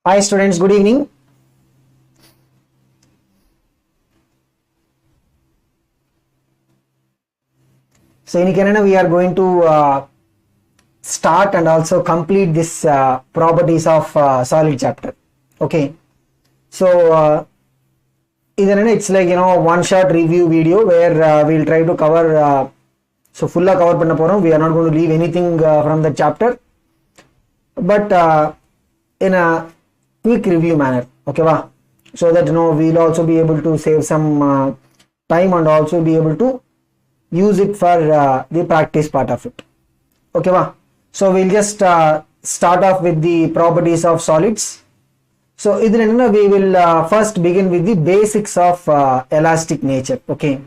Hi students, good evening. So in we are going to start and also complete this properties of solid chapter. Okay. So it's like one shot review video where we'll try to cover so full cover panna porom. We are not going to leave anything from the chapter, but in a quick review manner, okay va? So that we'll also be able to save some time and also be able to use it for the practice part of it, okay va? So we'll just start off with the properties of solids. So we will first begin with the basics of elastic nature, okay?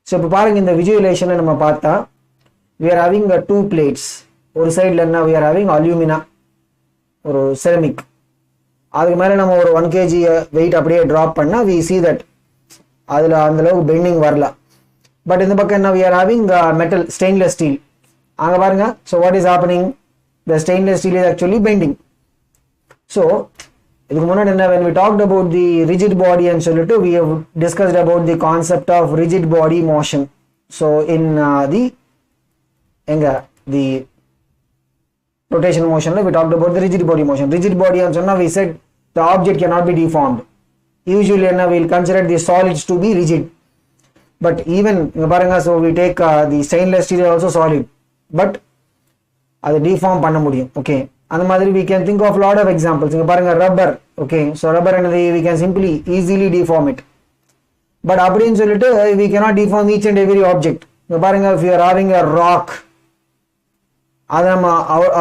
So in the visualization we are having two plates. One side we are having alumina or ceramic. அதுக்கு மேல நம்ம ஒரு 1 kg weight அப்படியே drop பண்ணா we see that அதுல அந்த அளவுக்கு bending வரல. But இந்த பக்கம் என்ன we are having metal stainless steel. அங்க பாருங்க. So what is happening? The stainless steel is actually bending. So இதுக்கு முன்னாடி என்ன when we talked about the rigid body and சொல்லிட்டு we have discussed about the concept of rigid body motion. So in the rotation motion we talked about the rigid body motion. Rigid body and so we said the object cannot be deformed. Usually we will consider the solids to be rigid, but even so we take the stainless steel also solid, but அது deform பண்ண முடியும். Okay, அந்த மாதிரி we can think of lot of examples. இங்க பாருங்க rubber. Okay, so rubber என்னது we can simply easily deform it, but அப்படினு சொல்லிட்டு we cannot deform each and every object. இங்க பாருங்க if you are having a rock, அதை நம்ம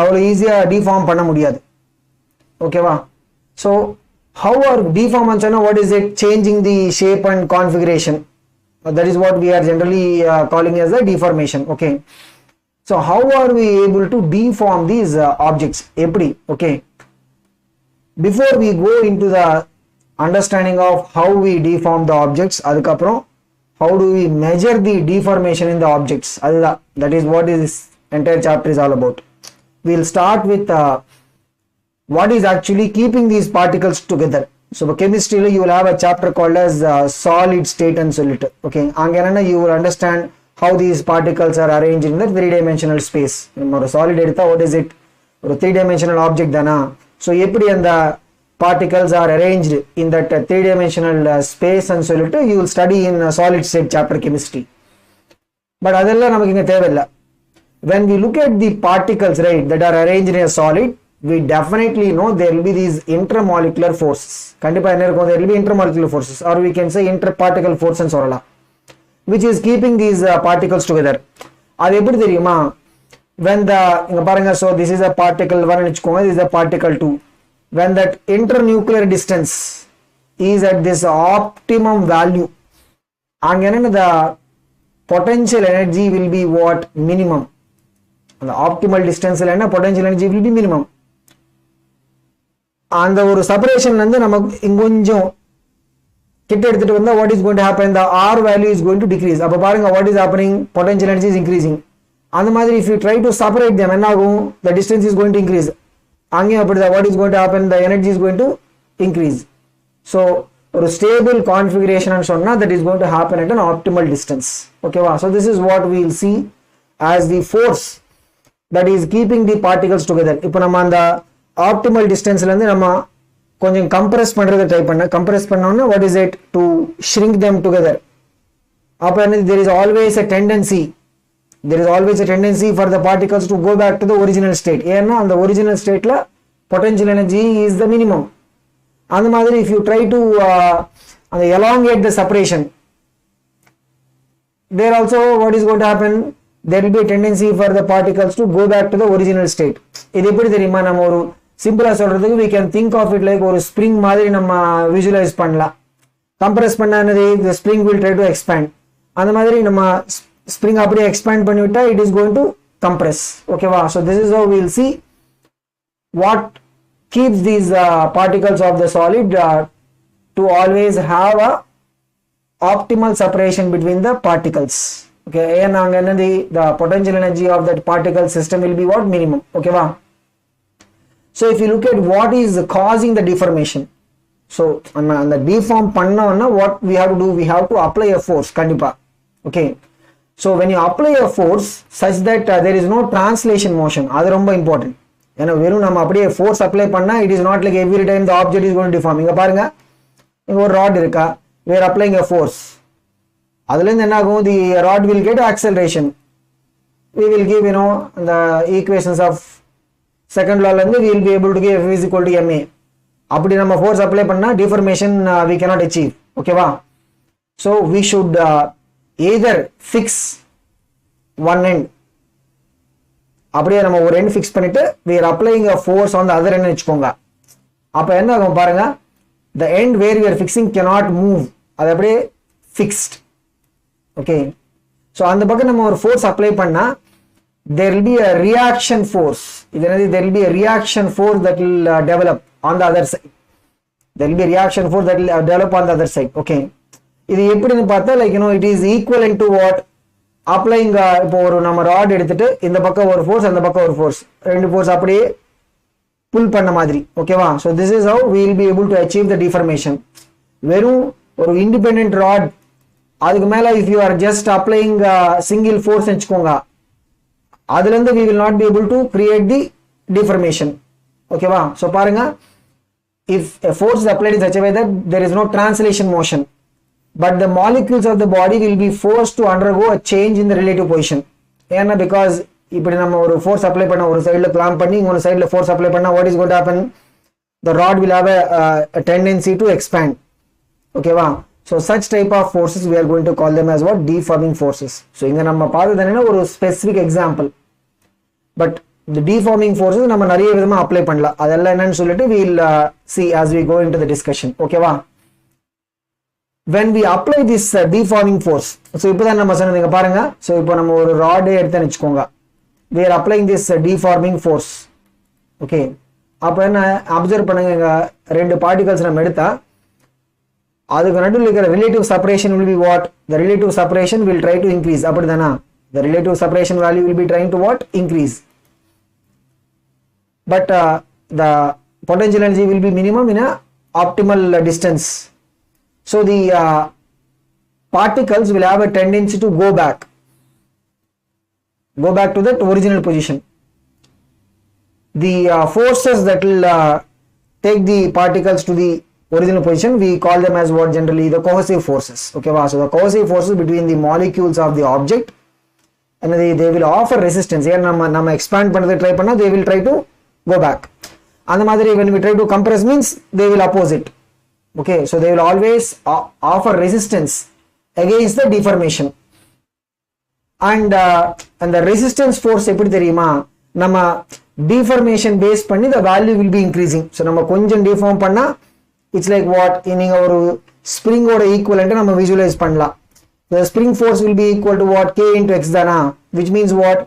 அவ்வளோ ஈஸியாக டிஃபார்ம் பண்ண முடியாது, ஓகேவா? ஸோ ஹவு ஆர் டிஃபார்ம் சொன்னா what is it? Changing the shape and configuration. That is what we are generally calling as a deformation. Okay, so how are we able to deform these objects? எப்படி? Okay, before we go into the understanding of how we deform the objects, அதுக்கப்புறம் how do we measure the deformation in the objects? அதுதான், that is what is entire chapter is all about. We'll start with what is actually keeping these particles together. So for chemistry you will have a chapter called as solid state and solid. Okay, anganana you will understand how these particles are arranged in the three-dimensional space. Or solid edutha what is it? Or three-dimensional object dana. So eppadi and the particles are arranged in that three-dimensional space and solid you will study in solid state chapter chemistry. But adella namakku inga thevilla. When we look at the particles, right, that are arranged in a solid, we definitely know there will be these intermolecular forces. Kandipa enna irukum, there will be intermolecular forces, or we can say interparticle force and solla, which is keeping these particles together. Adu eppadi theriyuma? When the inga parunga, so this is a particle 1 vechukonga, this is a particle 2. When that internuclear distance is at this optimum value, angena the potential energy will be what? Minimum. The optimal distance la potential energy will be minimum. And the separation வந்து நமக்கு கொஞ்சம் கிட்ட எடுத்துட்டு வந்தா what is going to happen? The R value is going to decrease. அப்ப பாருங்க what is happening? Potential energy is increasing. அந்த மாதிரி if you try to separate them என்ன ஆகும்? The distance is going to increase. அங்கே அப்படிதான் what is going to happen? The energy is going to increase. So ஒரு stable configuration and சொன்னா that is going to happen at an optimal distance. Okay va? So this is what we will see as the force that is keeping the particles together. இப்போ நம்ம அந்த optimal distanceல இருந்து நம்ம கொஞ்சம் compress பண்றத try பண்ண compress பண்ணோம்னா what is it? To shrink them together. அப்ப there is always a tendency for the particles to go back to the original state. ஏன்னா அந்த original stateல potential energy is the minimum. அந்த மாதிரி if you try to elongate the separation, there also what is going to happen? There will be a tendency for the particles to go back to the original state. இது எப்படி தெரியுமா? நம்ம ஒரு சிம்பிளா சொல்றதுக்கு we can think of it like ஒரு spring மாதிரி நம்ம visualize பண்ணலாம். Compress பண்ணா the spring will try to expand. அந்த மாதிரி நம்ம spring அப்படியே expand பண்ணிவிட்டா it is going to compress. Okay வா? So this is how we will see what keeps these particles of the solid to always have a optimal separation between the particles. Okay, the potential energy of that particle system will be what? Minimum. Okay va? So if you look at what is causing the deformation, so on the deform panna, what we have to do, we have to apply a force kandipa. Okay, so when you apply a force such that there is no translation motion, adu romba important. ஏன்னா வெறும் நம்ம அப்படியே force apply பண்ணா it is not like every time the object is going to deform. இங்க பாருங்க, இங்க ஒரு rod இருக்கா, we are applying a force, அதுல இருந்து என்ன ஆகும், the rod will get acceleration. We will give the equations of second law, and we will be able to give F is equal to ma. அப்படி நம்ம force apply பண்ணா deformation we cannot achieve. Okay va? So we should either fix one end, அப்படியே நம்ம ஒரு end fix பண்ணிட்டு we are applying a force on the other end வெச்சுக்கோங்க. அப்ப என்ன ஆகும் பாருங்க, the end where we are fixing cannot move, அது அப்படியே fixed. Okay, so அந்த பக்கம் நம்ம ஒரு force apply பண்ணா there will be a reaction force. There will be a reaction force that will develop on the other side. There will be a reaction force that will develop on the other side. Okay, இது எப்படின்னு பார்த்தா like it is equivalent to what applying இப்போ ஒரு நம்ம rod எடுத்துட்டு இந்த பக்கம் ஒரு ஃபோர்ஸ் அந்த பக்கம் ஒரு ஃபோர்ஸ், ரெண்டு ஃபோர்ஸ் அப்படியே புல் பண்ண மாதிரி. ஓகேவா? so this is how we will be able to achieve the deformation. வெறும் ஒரு independent rod, அதுக்கு மேல if you are just applying single force வெச்சுக்கோங்க, அதுல இருந்து we will not be able to create the deformation. ஓகேவா? so பாருங்க, if a force is applied in such a way that there is no translation motion, but the molecules of the body will be forced to undergo a change in the relative position. ஏன்னா because இப்படி நம்ம ஒரு force apply பண்ண, ஒரு சைடுல clamp பண்ணி இன்னொரு சைடுல force apply பண்ணா what is going to happen, the rod will have a tendency to expand. ஓகேவா? so such type of forces we are going to call them as what, deforming forces. so இங்க நம்ம பார்த்தது என்னன்னா ஒரு specific example, but the deforming forces நம்ம நிறைய விதமா apply பண்ணலாம். அதெல்லாம் என்னன்னு சொல்லிட்டு we will see as we go into the discussion. ஓகேவா? when we apply this deforming force, so இப்போதான் நம்ம சொன்னீங்க பாருங்க, so இப்போ நம்ம ஒரு ராட் எடுத்தேன்னு வெச்சுக்கோங்க, we are applying this deforming force. okay, அப்ப என்ன அப்சர்வ் பண்ணுங்க, இங்க ரெண்டு பார்ட்டிகல்ஸ் நம்ம எடுத்தா அதுக்கு நடுவுல இருக்கிற relative separation will be what, the relative separation will try to increase. அப்படிதானா? the relative separation value will be trying to what, increase, but the potential energy will be minimum in a optimal distance. So the particles will have a tendency to go back to that original position. The forces that will take the particles to the original position, we call them as what, generally the cohesive forces. Okay, so the cohesive forces between the molecules of the object, and they will offer resistance. Here நம்ம expand பண்ணது try பண்ணா they will try to go back. அந்த மாதிரி when we try to compress means they will oppose it. Okay, so they will always offer resistance against the deformation. And the resistance force எப்படி தெரியுமா, நம்ம deformation base பண்ணி the value will be increasing. so நம்ம கொஞ்சம் deform பண்ணா it's like what, நீங்க ஒரு spring ஓட equivalent நம்ம visualize பண்ணலாம். the spring force will be equal to what, k into x தானா, which means what,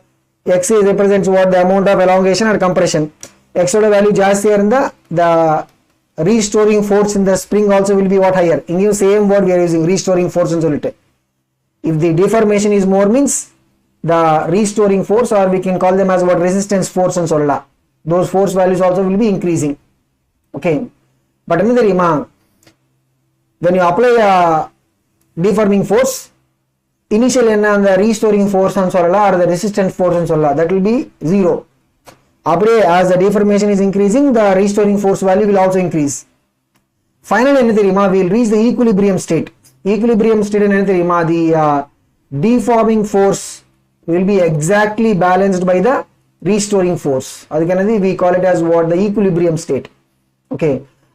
x represents what, the amount of elongation or compression. x ஓட value ஜாஸ்தியா இருந்தா the restoring force in the spring also will be what, higher. இங்கேயும் same word we are using, restoring force ன்னு சொல்லிட்டு. if the deformation is more means the restoring force, or we can call them as what, resistance force ன்னு சொல்லலாம். those force values also will be increasing. okay, but என்ன தெரியுமா, when you apply a deforming force, initial என்ன அந்த restoring force ன்னு சொல்லலாம், or the resistance force ன்னு சொல்லலாம், that will be zero. அப்படியே as the deformation is increasing, the restoring force value will also increase. finally என்ன தெரியுமா, we will reach the equilibrium state. equilibrium state என்ன தெரியுமா, the deforming force will be exactly balanced by the restoring force. அதுக்கு என்னது, we call it as what, the equilibrium state. okay,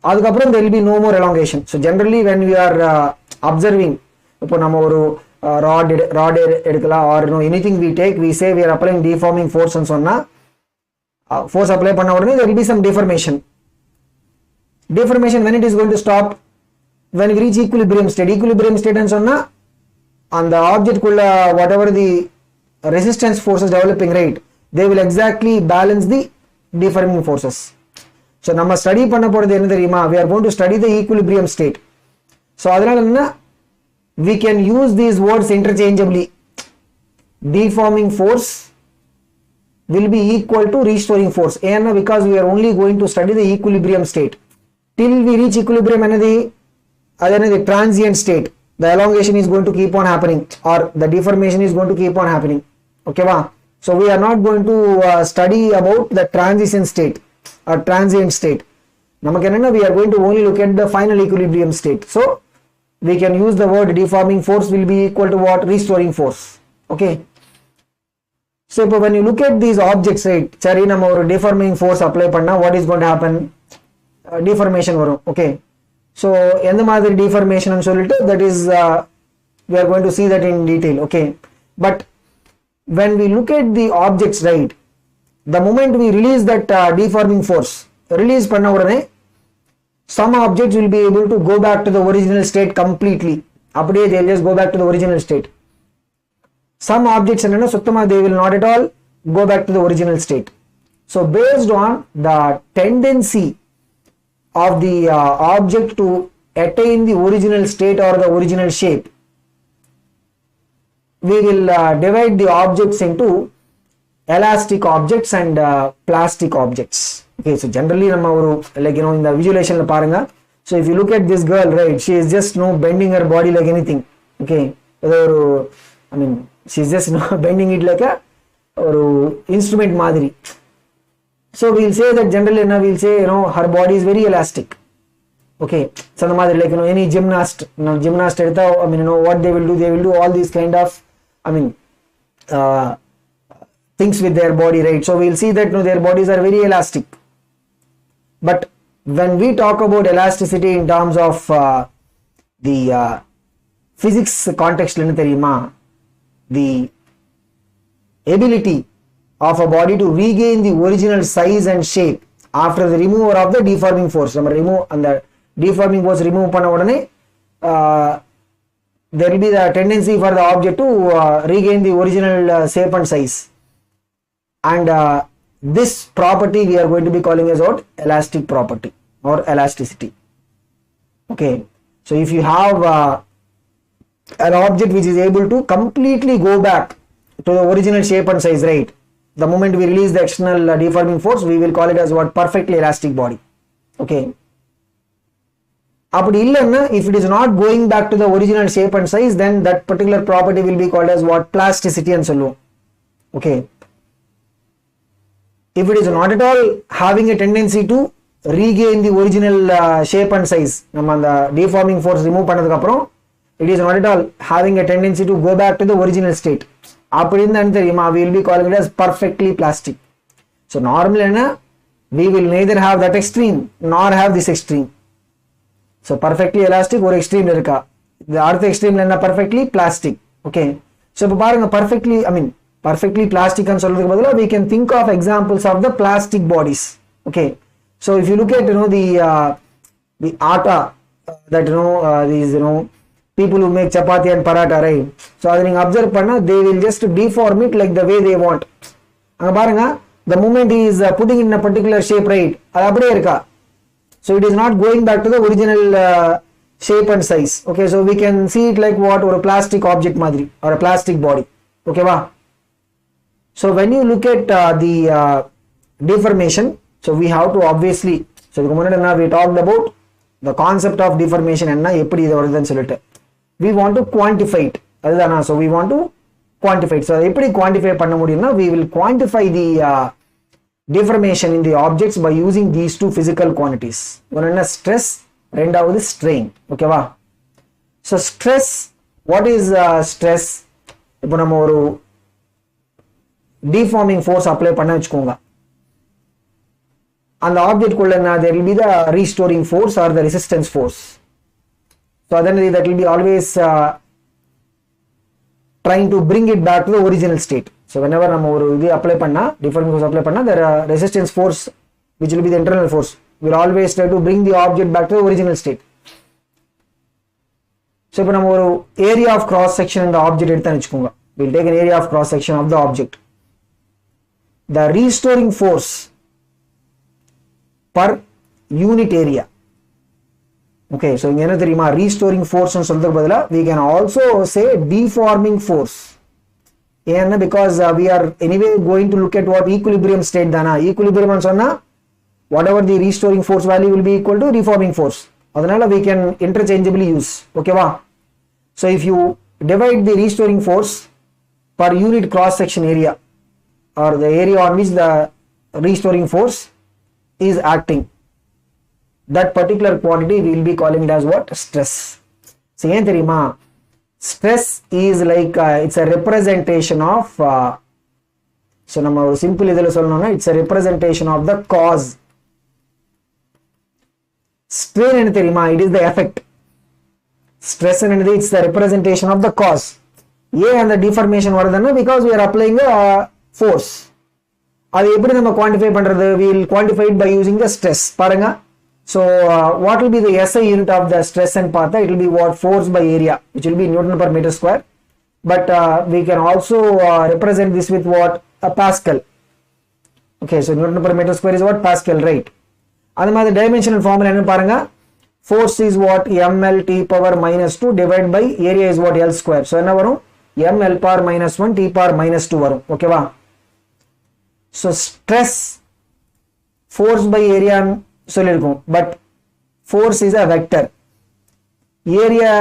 அதுக்கப்புறம் there will be no more elongation. so generally when we are observing, இப்போ நம்ம ஒரு rod எடுக்கலாம், or anything we take, we say we are applying deforming force ன்னு சொன்னா force apply பண்ண உடனே there will be some deformation. when it is going to stop, when we reach equilibrium state. equilibrium state ன்னு சொன்னா அந்த object குள்ள whatever the resistance forces developing, right, they will exactly balance the deforming forces. so நம்ம study பண்ண போறது என்ன தெரியுமா, we are going to study the equilibrium state. so அதனால என்ன, we can use these words interchangeably. deforming force will be equal to restoring force. And because we are only going to study the equilibrium state. Till we reach equilibrium, the transient state. The elongation is going to keep on happening, or the deformation is going to keep on happening. Okay, va? So we are not going to study about the transition state or transient state. We are going to only look at the final equilibrium state. So we can use the word deforming force will be equal to what? Restoring force. Okay. So when you look at these objects, right, sari nama or deforming force apply panna, what is going to happen? Deformation varum. Okay. So endha madiri deformation nu solittu, that is we are going to see that in detail. Okay. But when we look at the objects, right, the moment we release that deforming force, release panna udane some objects will be able to go back to the original state completely. Apadiye they will just go back to the original state. Some objects they will not at all go back to the original state. So based on the tendency of the object to attain the original state or the original shape, we will divide the objects into elastic objects and plastic objects. Okay, so generally like in the visualization la paranga, so if you look at this girl, right, she is just bending her body like anything. Okay, I mean she is just bending it like a instrument madri. So we will say that generally we will say her body is very elastic. Okay, so the madri, like any gymnast edutha, I mean what they will do all these kind of, I mean things with their body, right? So we will see that their bodies are very elastic. But when we talk about elasticity in terms of the physics context, the ability of a body to regain the original size and shape after the removal of the deforming force. Remove and the deforming force remove panna odane, there will be the tendency for the object to regain the original shape and size. And this property we are going to be calling as what? Elastic property or elasticity. Okay, so if you have an object which is able to completely go back to the original shape and size, right, the moment we release the external deforming force, we will call it as what? Perfectly elastic body. Okay, if it is not going back to the original shape and size, then that particular property will be called as what? Plasticity and so on. Okay, if it is not at all having a tendency to regain the original shape and size, the deforming force remove pannadukku appuram, it is not at all having a tendency to go back to the original state, we will be calling it as perfectly plastic. So normally we will neither have that extreme nor have this extreme. So perfectly elastic or extreme irukka, the other extreme perfectly plastic. Okay, so perfectly plastic and solidhu badala we can think of examples of the plastic bodies. Okay, so if you look at the atta that these people who make chapati and paratha, right, so adha neenga observe panna, they will just deform it like the way they want. Anga parunga, the moment he is putting in a particular shape, right, adu apdiye iruka, so it is not going back to the original shape and size. Okay, so we can see it like what? Or a plastic object madri or a plastic body. Okay, va? So when you look at the deformation, so we have to obviously, so we talked about the concept of deformation and we want to quantify it. So we want to quantify it. So quantify we will quantify the deformation in the objects by using these two physical quantities. One is stress, rendavathu strain. Okay, va? So stress, what is stress? Ipo nama oru deforming force apply panna vechukonga, and the object kulla there will be the restoring force or the resistance force. So then that will be always trying to bring it back to the original state. So whenever we apply panna, deforming force apply panna, there are resistance force which will be the internal force, will always try to bring the object back to the original state. So if we area of cross section in the object, we will take an area of cross section of the object. The restoring force per unit area. Okay, so in restoring force and we can also say deforming force. ஏன்னா because we are anyway going to look at what equilibrium state தானா. equilibrium சொன்னா whatever the restoring force value will be equal to reforming force. அதனால we can interchangeably use. ஓகேவா? So if you divide the restoring force per unit cross section area or the area on which the restoring force is acting, that particular quantity we will be calling it as what? Stress. So ஏன் தெரியுமா? Stress is like it's a representation of so நம்ம ஒரு simple இதில் சொல்லணும்னா it's a representation of the cause. Strain என்ன தெரியுமா? It is the effect. Stress என்னது? It's the representation of the cause. ஏன் அந்த deformation வருதுன்னா because we are applying a force. அது எப்படி நம்ம quantify பண்றது? We will quantify it by using the stress. பாருங்க. So what will be the SI unit of the stress and path? It will be what? Force by area, which will be Newton per meter square. But we can also represent this with what? A Pascal. Okay, so Newton per meter square is what? Pascal, right? அதே மாதிரி dimensional formula என்ன பாருங்க? Force is what? ml t power minus 2 divided by area is what? L square. So என்ன வரும்? ml power minus 1 t power minus 2 வரும். ஓகேவா? So stress force by area சொல்லிருக்கும். But force is a vector. Area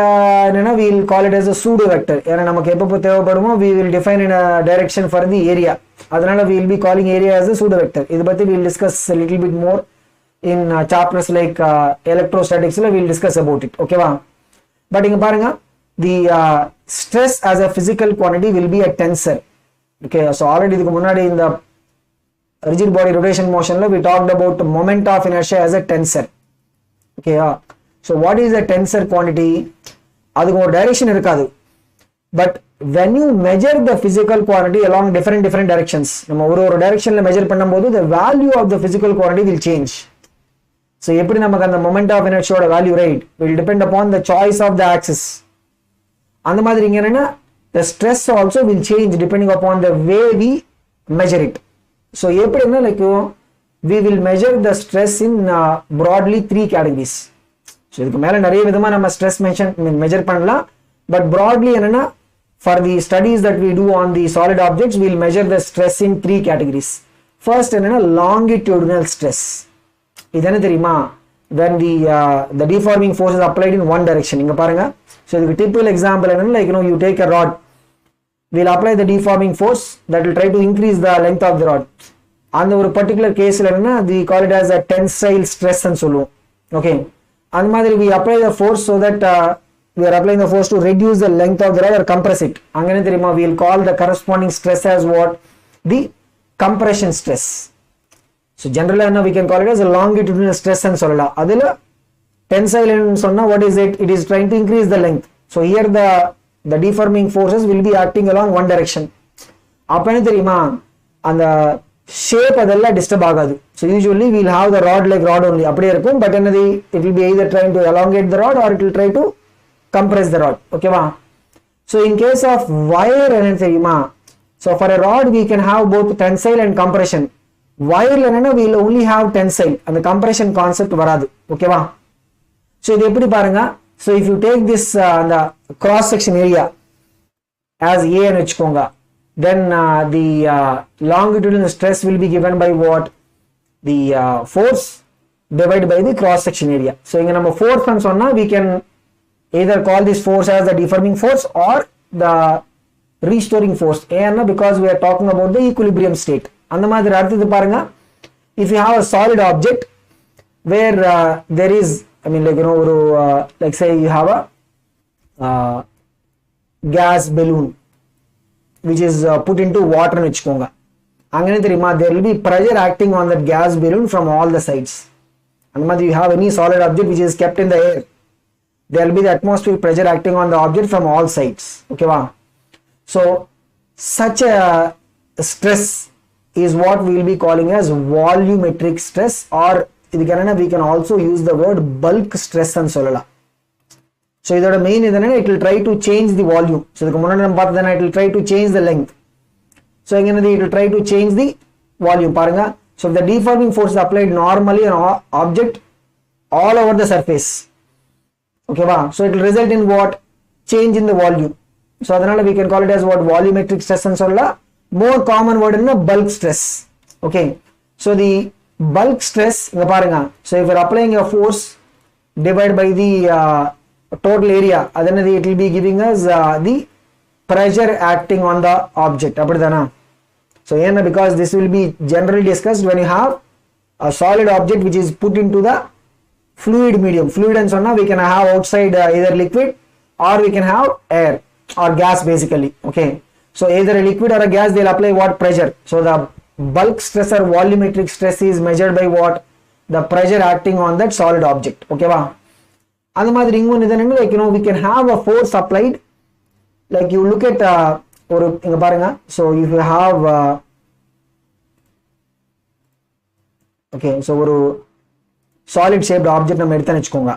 என்னன்னா we will call it as a pseudo vector. ஏன்னா நமக்கு எப்போ தேவைப்படுமோ we will define in a direction for the area. அதனால we will be calling area as a pseudo vector. இது பத்தி we will discuss a little bit more in chapters like electrostatics. We will discuss about it. ஓகேவா? But இங்க பாருங்க, the stress as a physical quantity will be a tensor. Okay, so already இதுக்கு முன்னாடி இந்த rigid body rotation motion we talked about moment of inertia as a tensor. Okay, so what is a tensor quantity? அதுக்கு ஒரு direction இருக்காது. But when you measure the physical quantity along different directions, நம்ம ஒரு directionல measure பண்ணும்போது the value of the physical quantity will change. So எப்படி நமக்கு அந்த moment of inertia ஓட value, right, will depend upon the choice of the axis. அந்த மாதிரி இங்க என்னன்னா the stress also will change depending upon the way we measure it. So எப்படின்னா like we will measure the stress in broadly 3 categories. So இதுக்கு மேல நிறைய விதமா நம்ம stress measure பண்ணலாம். But broadly என்னன்னா for the studies that we do on the solid objects, we will measure the stress in 3 categories. First என்னன்னா longitudinal stress. இது என்ன தெரியுமா? When the deforming force is applied in one direction. இங்க பாருங்க. So இதுக்கு typical example என்னன்னா like you take a rod. We'll apply the deforming force that will try to increase the length of the rod. அந்த ஒரு particular caseல என்னன்னா we call it as a tensile stress ன்னு சொல்லுவோம். Okay. அந்த மாதிரி we apply the force so that we are applying the force to reduce the length of the rod or compress it. அங்க என்ன தெரியுமா? We will call the corresponding stress as what? The compression stress. So generally we can call it as a longitudinal stress ன்னு சொல்லலாம். அதுல tensile ன்னு சொன்னா what is it? It is trying to increase the length. So here the deforming forces will be acting along one direction. அப்ப என்ன தெரியுமா? அந்த shape அதெல்லாம் disturb ஆகாது. So usually we will have the rod like rod only. அப்படியே இருக்கும். But என்னது? It will be either trying to elongate the rod or it will try to compress the rod. ஓகேவா? So in case of wire என்ன தெரியுமா? So for a rod we can have both tensile and compression. Wire என்னன்னா we will only have tensile. அந்த compression concept வராது. ஓகேவா? So இது எப்படி பாருங்க? So if you take this the cross section area as A ன்னு வெச்சுக்கோங்க, then the longitudinal stress will be given by what? The force divided by the cross section area. So இங்க நம்ம force ன்னு சொன்னா we can either call this force as the deforming force or the restoring force. ஏன்னா because we are talking about the equilibrium state. அந்த மாதிரி அடுத்தது பாருங்க, if you have a solid object where there is, I mean like ஒரு like say you have a gas balloon which is put into water ன்னு வெச்சுக்கோங்க. அங்க என்ன தெரியுமா? There will be pressure acting on that gas balloon from all the sides. அந்த மாதிரி you have any solid object which is kept in the air, there will be the atmospheric pressure acting on the object from all sides. Okay va? So such a stress is what we will be calling as volumetric stress, or we can also use the word bulk stress and சொல்லலாம். So இதோட main இது என்னன்னா it will try to change the volume. So இதுக்கு முன்னாடி நம்ம பார்த்ததுனா it will try to change the length. So இங்க என்னது? It will try to change the volume. பாருங்க. So if the deforming force is applied normally on object all over the surface, okay va? So it will result in what? Change in the volume. So அதனால we can call it as what volumetric stress ன்னு சொல்லலாம். More common word என்ன bulk stress. Okay, so the bulk stress இங்க பாருங்க, so if you're applying a force divided by the total area, அதனது it will be giving us the pressure acting on the object. அப்படிதானா? So ஏன்னா because this will be generally discussed when you have a solid object which is put into the fluid medium. Fluid and சொன்னா we can have outside either liquid or we can have air or gas basically. Okay, so either a liquid or a gas, they'll apply what pressure. So the bulk stress or volumetric stress is measured by what? The pressure acting on that solid object. Okay va? And the மாதிரி இன்னொன்னு என்னன்னா, like we can have a force applied, like you look at ஒரு இங்க பாருங்க, so if you have okay, so ஒரு solid shaped object நம்ம எடுத்து வெச்சுக்கோங்க.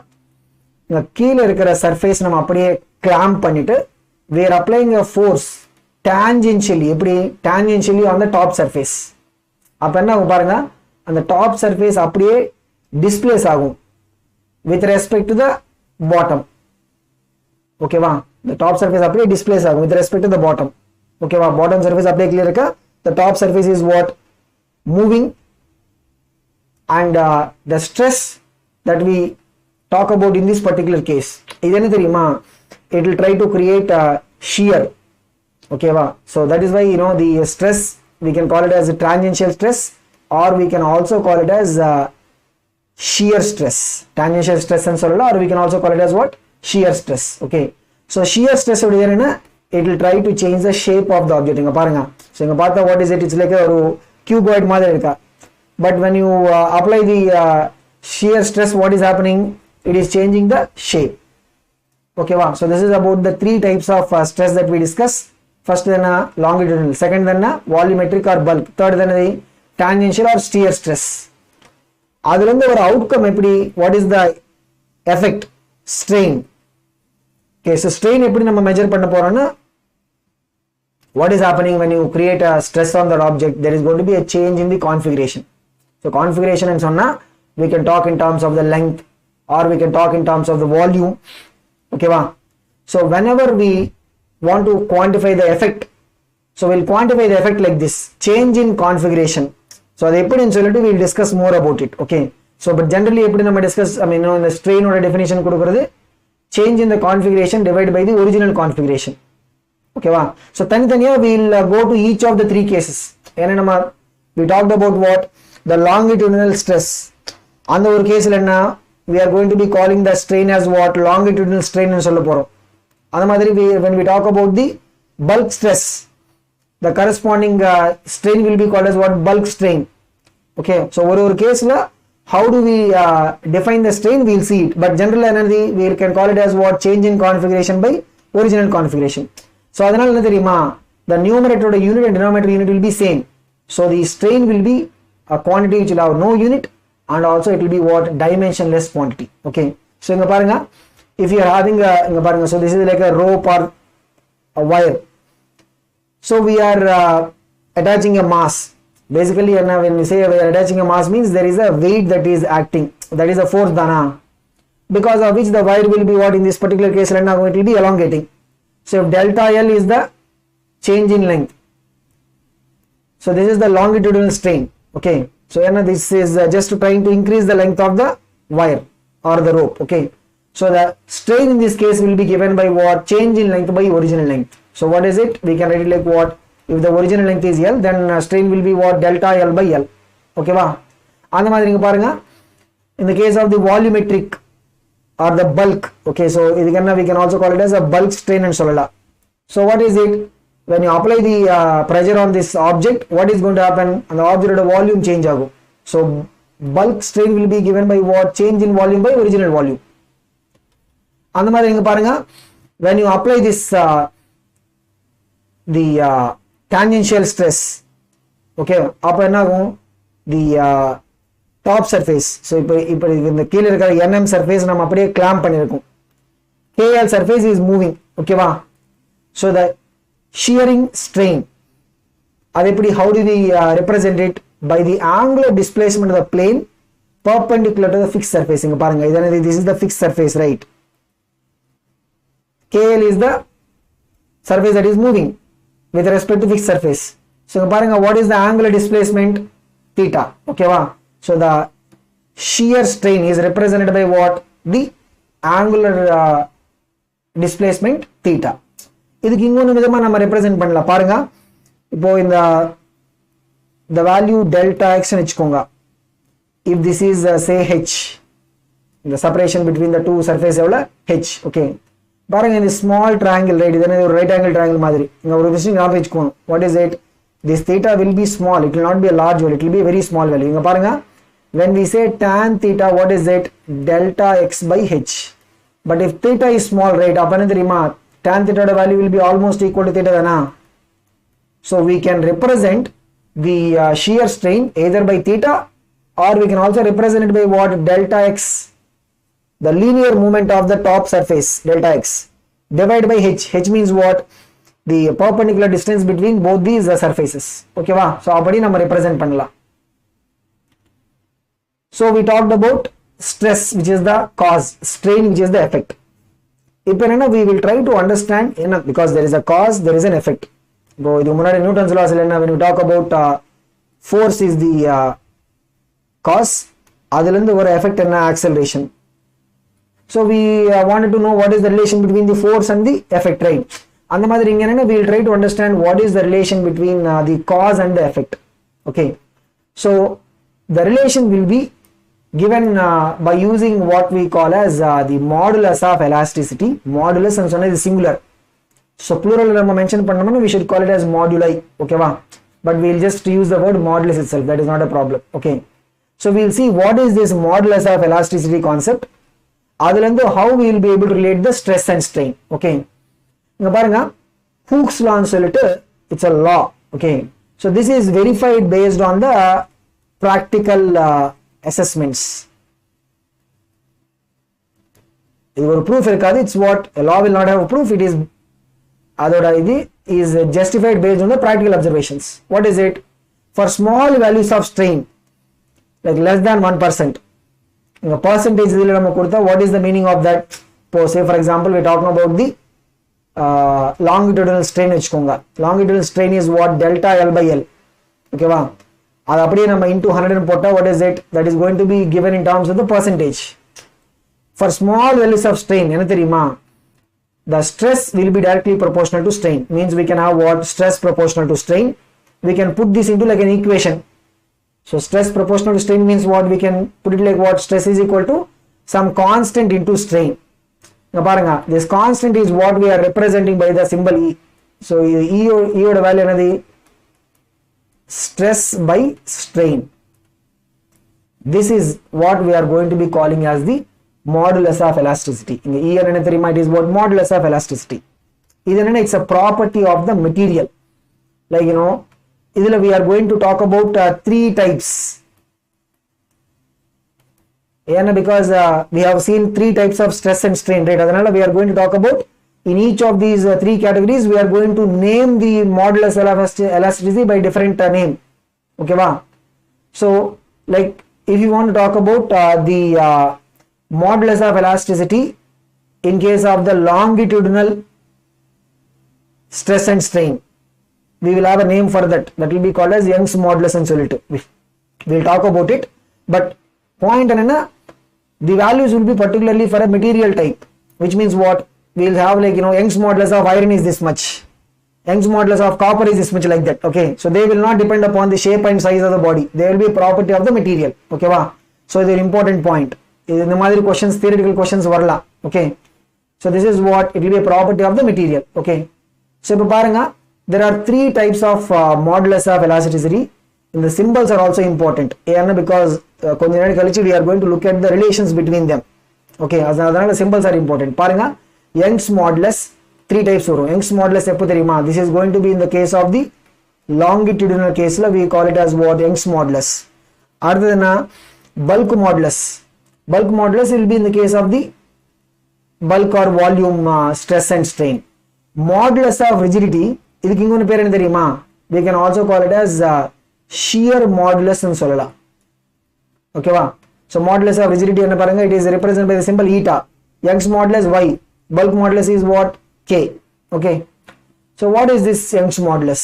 இங்க கீழ இருக்கிற surface நம்ம அப்படியே clamp பண்ணிட்டு we are applying a force tangentially, எப்படி tangentially on the top surface. அப்ப என்ன ஆகும் பாருங்க, அந்த top surface அப்படியே displace ஆகும் with respect to the bottom. Okay வா, the top surface அப்படியே displace ஆகும் with respect to the bottom. Okay வா, bottom surface அப்படியே clear இருக்கா, the top surface is what? Moving, and the stress that we talk about in this particular case, இது என்ன தெரியுமா, it will try to create a shear. Okay va, so that is why the stress we can call it as a tangential stress, or we can also call it as shear stress. Tangential stress and சொல்லலாம், or we can also call it as what? Shear stress. Okay, so shear stress ஓட என்ன, it will try to change the shape of the object. இங்க பாருங்க, so இங்க பார்த்தா what is it, it's like ஒரு cuboid மாதிரி இருக்கா, but when you apply the shear stress, what is happening, it is changing the shape. Okay wow, so this is about the three types of stress that we discuss. First then longitudinal, second then volumetric or bulk, third then the tangential or shear stress. அதுல இருந்து ஒரு outcome எப்படி, what is the effect, strain. Okay, so strain எப்படி நம்ம measure பண்ண போறோம்னா, what is happening when you create a stress on that object, there is going to be a change in the configuration. So configuration and சொன்னா we can talk in terms of the length, or we can talk in terms of the volume. Okay va, so whenever we want to quantify the effect, so we'll quantify the effect like this, change in configuration. So adu eppadi nu solittu we'll discuss more about it. Okay, so but generally eppadi nama discuss, I mean in the strain oda definition kudukuradhu, change in the configuration divided by the original configuration. Okay va, so thaniyaniya we'll go to each of the three cases. Ena nama we talked about what, the longitudinal stress. அந்த ஒரு கேஸ்ல என்ன, we are going to be calling the strain as what, longitudinal strain னு சொல்ல போறோம். அந்த மாதிரி when we talk about the bulk stress, the corresponding strain will be called as what, bulk strain. Okay, so ஒரு கேஸ்ல how do we define the strain, we'll see it, but general energy we can call it as what, change in configuration by original configuration. So அதனால என்ன தெரியுமா, the numerator oda unit and denominator unit will be same, so the strain will be a quantity which will have no unit, and also it will be what, dimensionless quantity. Okay, so inga parunga, if you are having a inga parunga, so this is like a rope or a wire, so we are attaching a mass. Basically when we say we are attaching a mass, means there is a weight that is acting, that is a force dana, because of which the wire will be what, in this particular case it will be elongating. So if delta L is the change in length, so this is the longitudinal strain. Okay, so this is just trying to increase the length of the wire or the rope. Okay, so the strain in this case will be given by what, change in length by original length. So what is it, we can write it like what, if the original length is L, then strain will be what, delta L by L. Okay va, அந்த மாதிரி நீங்க பாருங்க, in the case of the volumetric or the bulk. Okay, so we can also call it as a bulk strain and சொல்லலாம். So what is it, when you apply the pressure on this object, what is going to happen, and the object volume change ஆகும். So bulk strain will be given by what, change in volume by original volume. அந்த மாதிரி நீங்க பாருங்க, when you apply this the tangential stress, okay, அப்ப என்ன ஆகும், the top surface, so இப்போ இந்த கீழ இருக்கிற NM surface நம்ம அப்படியே clamp பண்ணிருக்கோம், KL surface is moving. Okay வா, so the shearing strain, அது எப்படி, how do we represent it, by the angular displacement of the plane perpendicular to the fixed surface. இங்க பாருங்க, this is the fixed surface, right? KL is the surface that is moving with respect to fixed surface. So what is the angular displacement? Theta. Okay, so the shear strain is represented by what? The angular displacement theta. இதுக்கு இன்னொரு விதமா நம்ம represent பண்ணலாம் பாருங்க. இப்போ இந்த the value delta x னு வெச்சுக்கோங்க. If this is say h, the separation between the two surface எவ்வளவு? h. Okay, பாருங்க இந்த small triangle, right? இது ஒரு right angle triangle மாதிரி. இங்க ஒரு விஷயம் ஞாபகம் வெச்சுக்கோங்க. What is it? This theta will be small. It will not be a large value. It will be a very small value. இங்க பாருங்க, when we say tan theta, what is it? Delta x by h. But if theta is small, right, அப்ப என்ன தெரியுமா? Tan theta value will be almost equal to theta தானா? So we can represent the shear strain either by theta, or we can also represent it by what? Delta x, the linear movement of the top surface, delta x, divided by h. H means what? The perpendicular distance between both these surfaces. Okay va? So அப்படி நம்ம represent பண்ணலாம். So we talked about stress, which is the cause, strain, which is the effect. இப்போ என்ன, we will try to understand என்ன, because there is a cause, there is an effect. இப்போ இதுக்கு முன்னாடி Newton's loss என்ன, when we talk about force is the cause, அதுல இருந்து ஒரு effect என்ன, acceleration. So we wanted to know what is the relation between the force and the effect, right? அந்த மாதிரி இங்க என்ன, we will try to understand what is the relation between the cause and the effect. Okay, so the relation will be given by using what we call as the modulus of elasticity. Modulus and சொன்னா இது singular, so plural நம்ம mention பண்ணோம்னா we should call it as moduli. Okay va? But we will just use the word modulus itself, that is not a problem. Okay, so we will see what is this modulus of elasticity concept. அதுல இருந்து how we will be able to relate the stress and strain. Okay, இங்க பாருங்க, Hooke's law னு சொல்லிட்டு it's a law. Okay, so this is verified based on the practical assessments. இது ஒரு proof இருக்காது. It's what a law will not have a proof. It is அதோட இது is justified based on the practical observations. What is it? For small values of strain, like less than 1%, இந்த percentage இதுல நம்ம கொடுத்தா what is the meaning of that? So say for example we are talking about the longitudinal strain வெச்சுக்கோங்க. Longitudinal strain is what? Delta L by L. Okay வா? அது அப்படியே நம்ம into 100 போட்டா what is it? That is going to be given in terms of the percentage. For small values of strain என்ன தெரியுமா? The stress will be directly proportional to strain. Means we can have what? Stress proportional to strain. We can put this into like an equation. So stress proportional to strain means what? We can put it like what? Stress is equal to some constant into strain. Now பாருங்க, this constant is what we are representing by the symbol E. So E oda value என்னது? Stress by strain. This is what we are going to be calling as the modulus of elasticity. In the E என்ன தெரியுமா? It is what? Modulus of elasticity. இது என்ன? It's a property of the material. Like you know, இதுல we are going to talk about three types. ஏன்னா because we have seen three types of stress and strain, right? அதனால we are going to talk about in each of these three categories we are going to name the modulus of elasticity by different name. Okay va? So like if you want to talk about the modulus of elasticity in case of the longitudinal stress and strain, we will have a name for that. That will be called as Young's modulus and solitude. We will talk about it, but point enna, the values will be particularly for a material type, which means what? We will have like you know, Young's modulus of iron is this much, Young's modulus of copper is this much, like that. Okay, so they will not depend upon the shape and size of the body. They will be a property of the material. Okay va? So it is an important point. இந்த மாதிரி questions, theoretical questions வரலாம். Okay, so this is what it will be a property of the material. Okay, so இப்போ பாருங்க, there are three types of modulus of elasticity, and the symbols are also important. Because கொஞ்ச நேரம் கழிச்சு we are going to look at the relations between them. Okay, அதனால symbols are important. பாருங்க, Young's modulus three types வரும். Young's modulus எப்போ தெரியுமா? This is going to be in the case of the longitudinal caseல we call it as what? Young's modulus. அடுத்ததுனா bulk modulus. Bulk modulus will be in the case of the bulk or volume stress and strain. Modulus of rigidity, இதுக்கு இன்னொரு பேர் என்ன தெரியுமா? We can also call it as shear modulus னு சொல்லலாம். ஓகேவா? So modulus of rigidity என்ன பாருங்க, it is represented by the symbol eta. Young's modulus Y. Bulk modulus is what? K. Okay. So what is this Young's modulus?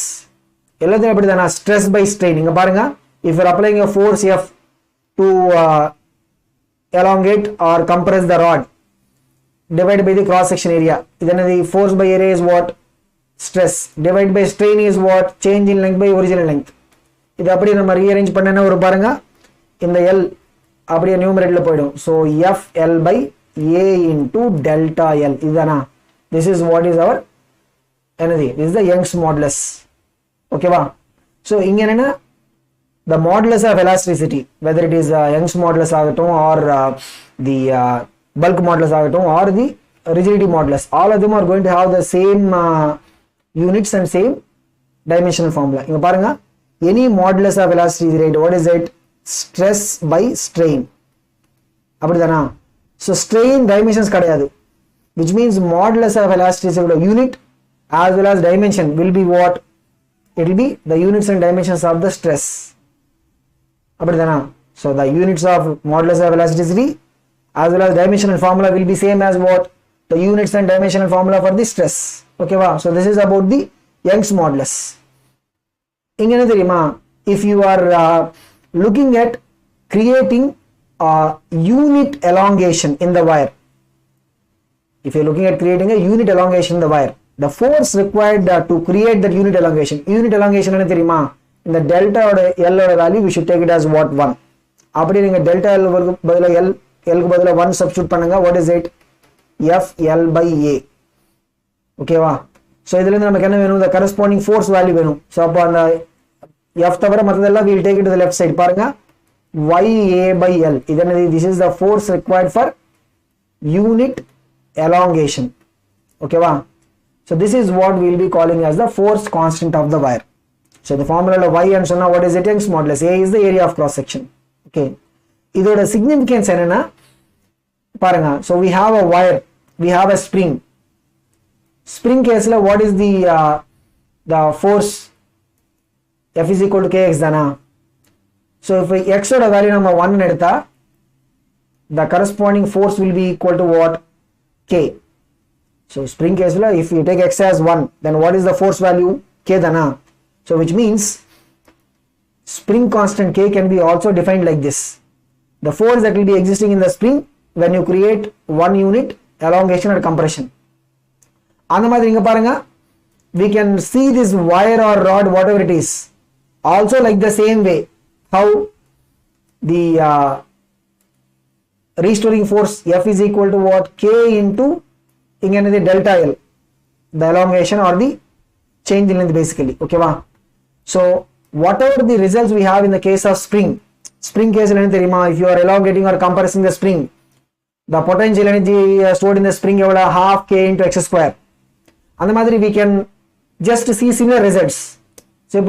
எல்லாத்தையும் எப்படி தானா stress by strain. இங்க பாருங்க, if you are applying a force F to elongate or compress the rod divided by the cross section area, then the force by area is what? Stress. Divided by strain is what? Change in length by original length. இது அப்படியே நம்ம rearrange பண்ணனா ஒரு பாருங்க, இந்த L அப்படியே numeratorல போய்டும். So FL by A into delta L. இதுதானா? This is what is our energy. This is the Young's modulus. Okay va? So இங்க என்னன்னா the modulus of elasticity, whether it is Young's modulus ஆகட்டும் or the bulk modulus ஆகட்டும் or the rigidity modulus, all of them are going to have the same units and same dimensional formula. இங்க பாருங்க, any modulus of elasticity, right? What is it? Stress by strain. அப்படிதானா? So strain dimensions கிடையாது, which means modulus of elasticity unit as well as dimension will be what? It will be the units and dimensions of the stress. அப்படிதானா? So the units of modulus of elasticity as well as dimensional formula will be same as what? The units and dimensional formula for the stress. Okay va? So this is about the Young's modulus. இங்க என்ன தெரியுமா, if you are looking at creating a unit elongation in the wire, if you are looking at creating a unit elongation in the wire, the force required to create that unit elongation என்ன தெரியுமா, இந்த delta ஓட L ஓட value we should take it as what? 1. அப்படி நீங்க delta L க்கு பதிலா L க்கு பதிலா 1 substitute பண்ணுங்க, what is it? FL by A. Okay வா? So இதுல இருந்து நமக்கு என்ன வேணும்? The corresponding force value வேணும். So அப்ப அந்த F தவிர மத்ததெல்லாம் we will take it to the left side. பாருங்க, YA by L. This is the force required for unit elongation. Okay va? So this is what we will be calling as the force constant of the wire. So the formula of Y and so now what is it? Young's modulus. A is the area of cross section. Okay. இதோட significance என்னன்னா பாருங்க, so we have a wire, we have a spring. Spring caseல what is the force? F is equal to kx தானா? So if x oda value நம்ம 1 எடுத்தா, the corresponding force will be equal to what? K. So spring case la, if you take x as 1, then what is the force value? K dana. So which means spring constant K can be also defined like this. The force that will be existing in the spring when you create one unit elongation or compression. அந்த மாதிரி இங்க பாருங்க, we can see this wire or rod, whatever it is, also like the same way how the restoring force F is equal to what? K into இங்க என்னது delta L, the elongation or the change in length basically. Okay va? So whatever the results we have in the case of spring case என்ன தெரியுமா, if you are elongating or compressing the spring, the potential energy stored in the spring எவ்வளவு? half K into x square. அந்த மாதிரி we can just see similar results. So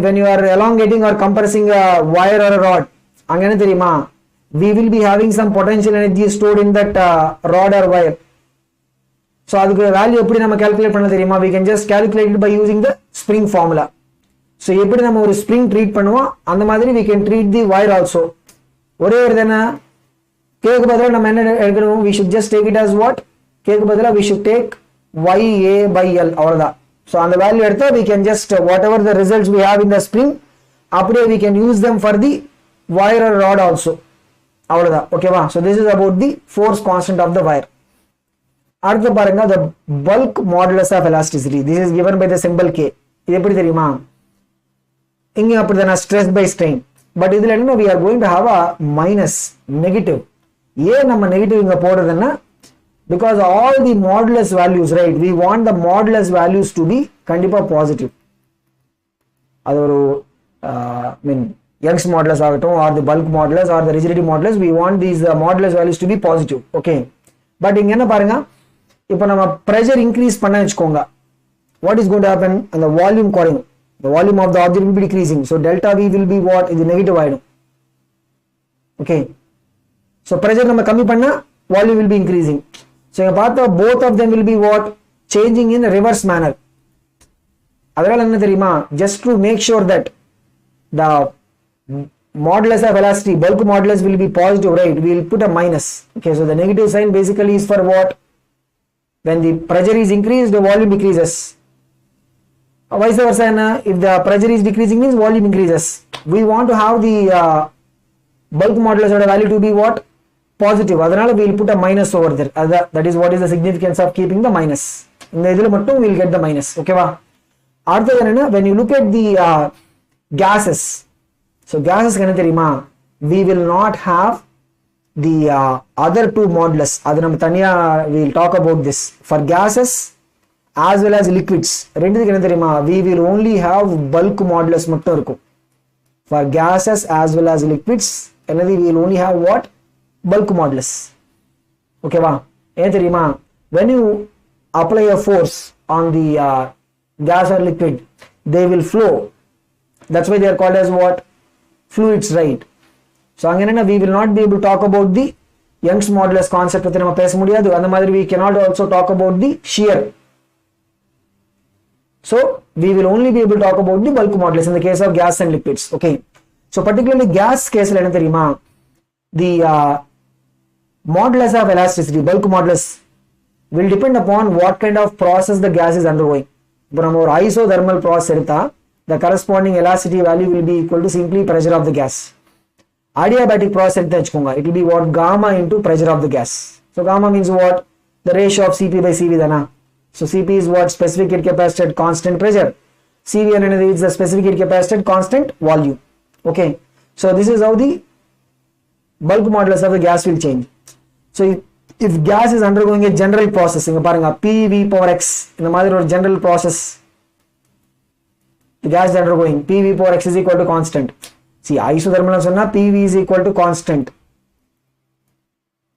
when you are elongating or compressing a wire or a rod, அங்க என்ன தெரியுமா, we will be having some potential energy stored in that rod or wire. So அதுக்கு value எப்படி நம்ம calculate பண்ண தெரியுமா, we can just calculate it by using the spring formula. So எப்படி நம்ம ஒரு spring ட்ரீட் பண்ணுவோம், அந்த மாதிரி we can treat the wire also. ஒரே ஒரு தான, k க்கு பதிலா நம்ம என்ன எடுக்கணும், we should just take it as what? k க்கு பதிலா we should take YA by L, அவ்வளவுதான். So அந்த வேல்யூ எடுத்தா we can just whatever the results we have in the spring, அப்படியே we can use them for the wire or rod also. அவ்வளவுதான். ஓகேவா? So this is about the force constant of the wire. அடுத்து பாருங்க, the bulk modulus of elasticity. This is given by the symbol K. இது எப்படி தெரியுமா, இங்க அப்படிதான stress by strain. But இதுல என்ன, we are going to have a minus, negative. ஏன் நம்ம நெகட்டிவ் இங்க போடுறதுன்னா, because all the modulus values, right, we want the modulus values to be கண்டிப்பா positive. அது ஒரு Young's modulus ஆகட்டும் or the bulk modulus or the rigidity modulus, we want these modulus values to be positive. Okay. But இங்க என்ன பாருங்க, இப்போ நம்ம pressure increase பண்ண வெச்சுக்கோங்க, what is going to happen? And the volume குறையும், the volume of the object will be decreasing. So delta V will be what? இது negative ஆயிடும். Okay. So pressure நம்ம கம்மி பண்ணா volume will be increasing. So இங்க பார்த்தா both of them will be what? Changing in a reverse manner. அதனால என்ன தெரியுமா, just to make sure that the modulus of elasticity, bulk modulus will be positive, right, we will put a minus. Okay, so the negative sign basically is for what? When the pressure is increased, the volume decreases. Vice versa, if the pressure is decreasing means volume increases. We want to have the bulk modulus value to be what? Positive. Adanal we will put a minus over there. That is what is the significance of keeping the minus. In the idhula mattum we will get the minus. Okay va? When you look at the gases, so gases kanna theriyuma, we will not have the other two modulus. Adu nam thaniya we will talk about this. For gases as well as liquids, rendu enna theriyuma, we will only have bulk modulus mattum irukum. For gases as well as liquids, we will only have what? Bulk modulus. Okay va? Enna theriyuma, when you apply a force on the gas or liquid, they will flow. That's why they are called as what? Fluids, right? So angana we will not be able to talk about the Young's modulus concept pathi nama pesa mudiyadu. And the we cannot also talk about the shear. So we will only be able to talk about the bulk modulus in the case of gas and liquids. Okay. So particularly gas case la enna theriyuma, the modulus of elasticity, bulk modulus, will depend upon what kind of process the gas is undergoing. If we have isothermal process, the corresponding elasticity value will be equal to simply pressure of the gas. Adiabatic process, it will be what? Gamma into pressure of the gas. So gamma means what? The ratio of Cp by Cv dana. So Cp is what? Specific heat capacity at constant pressure. Cv is the specific heat capacity at constant volume. Okay. So this is how the bulk modulus of the gas will change. So if gas is undergoing a general process, PV power x, in the matter of general process, the gas is undergoing, PV power x is equal to constant. See, isothermal PV is equal to constant.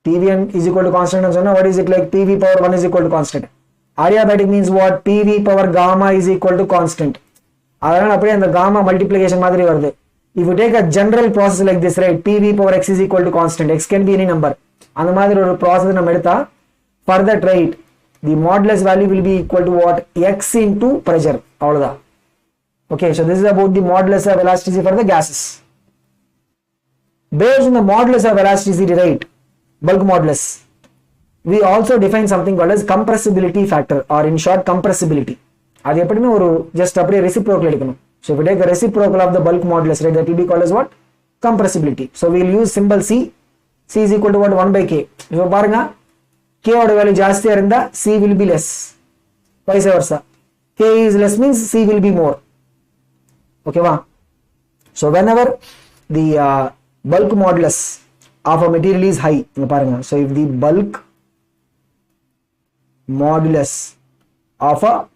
PV is equal to constant. What is it like? PV power 1 is equal to constant. Adiabatic means what? PV power gamma is equal to constant. And the gamma multiplication. If you take a general process like this, right? PV power x is equal to constant. X can be any number. And the process for that, right? The modulus value will be equal to what? X into pressure. Okay, so this is about the modulus of elasticity for the gases. Based on the modulus of elasticity, right? Bulk modulus, we also define something called as compressibility factor, or in short, compressibility. Just reciprocal. So if we take a reciprocal of the bulk modulus, right, that will be called as what? Compressibility. So we will use symbol C. C is equal to what? 1 by K. So paranga, K value jasti arinda, C will be less. Vice versa. K is less means C will be more. Okay va? So whenever the bulk modulus of a material is high, so if the bulk modulus of a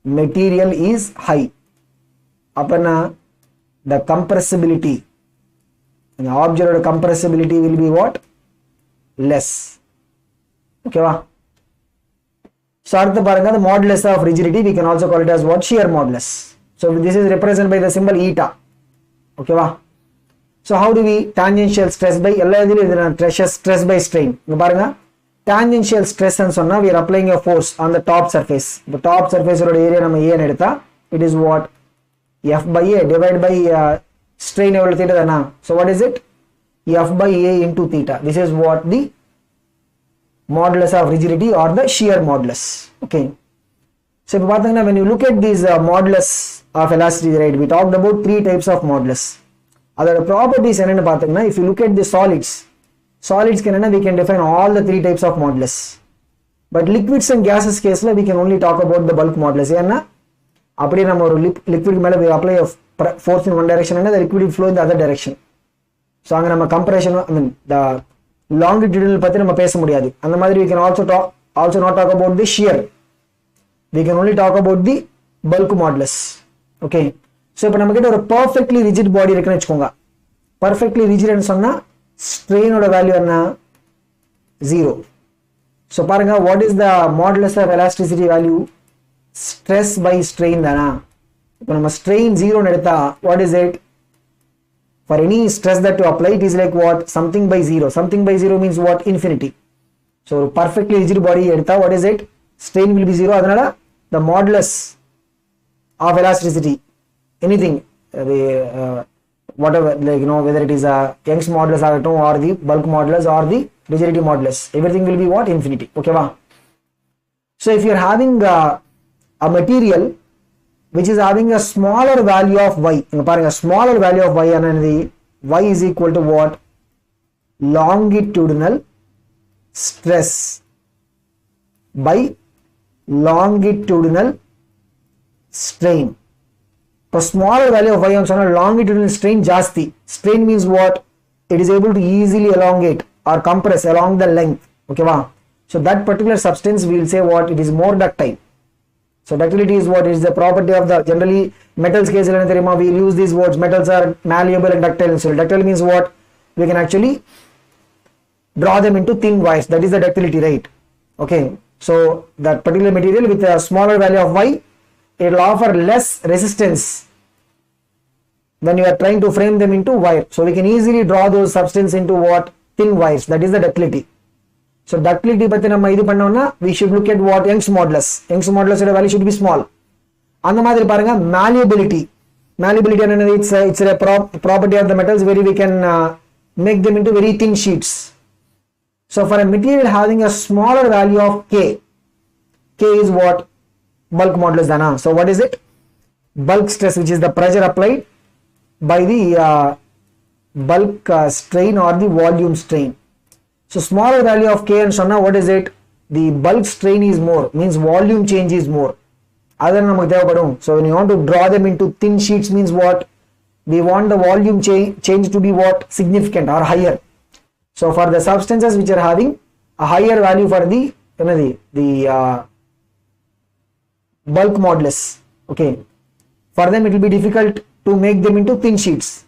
material is high, apana the compressibility, and the object of compressibility will be what? Less. Okay va? So the modulus of rigidity, we can also call it as what? Shear modulus. So this is represented by the symbol eta. Okay va? So how do we tangential stress by stress by strain? Tangential stress and so now we are applying a force on the top surface. The top surface area it is what? F by A divided by strain over theta. So what is it? F by A into theta. This is what the modulus of rigidity or the shear modulus. Okay. So when you look at these modulus of elasticity, right, we talked about 3 types of modulus. Other properties, if you look at the solids we can define all the 3 types of modulus. But liquids and gases case we can only talk about the bulk modulus. Liquid we apply a force in one direction and the liquid will flow in the other direction. So compression, the longitudinal pathi nama pesa mudiyadu. And we can also not talk about the shear. We can only talk about the bulk modulus. Okay. So if we have a perfectly rigid body, perfectly rigid and strain value is 0. So what is the modulus of elasticity value? Stress by strain. If strain 0, what is it? For any stress that you apply, it is like what? Something by 0. Something by 0 means what? Infinity. So perfectly rigid body, what is it? Strain will be 0. The modulus of elasticity, anything, whatever, like whether it is a Young's modulus or the bulk modulus or the rigidity modulus, everything will be what? Infinity. Okay va? So if you are having a material which is having a smaller value of y. இங்க பாருங்க smaller value of y என்னது? Y is equal to what? Longitudinal stress by longitudinal strain. For smaller value of y on சொன்னா longitudinal strain ஜாஸ்தி. Strain means what? It is able to easily elongate or compress along the length. Okay va? So that particular substance we will say what? It is more ductile. So ductility is what? It is the property of the, generally metals case we will use these words. Metals are malleable and ductile. So ductile means what? We can actually draw them into thin wires. That is the ductility, right? Okay. So that particular material with a smaller value of y, it will offer less resistance when you are trying to frame them into wire. So we can easily draw those substance into what? Thin wires. That is the ductility. So ductility பத்தி நம்ம இது பண்ணோம்னா we should look at what? Young's modulus. Young's modulus ஓட value should be small. அந்த மாதிரி பாருங்க malleability. Malleability என்னது? It's a property of the metals where we can make them into very thin sheets. So for a material having a smaller value of K, K is what? Bulk modulus dana. So what is it? Bulk stress, which is the pressure applied by the bulk strain or the volume strain. So smaller value of K and Shanna, what is it? The bulk strain is more, means volume change is more. Other than so when you want to draw them into thin sheets means what? We want the volume change to be what? Significant or higher. So for the substances which are having a higher value for the bulk modulus, okay, for them it will be difficult to make them into thin sheets.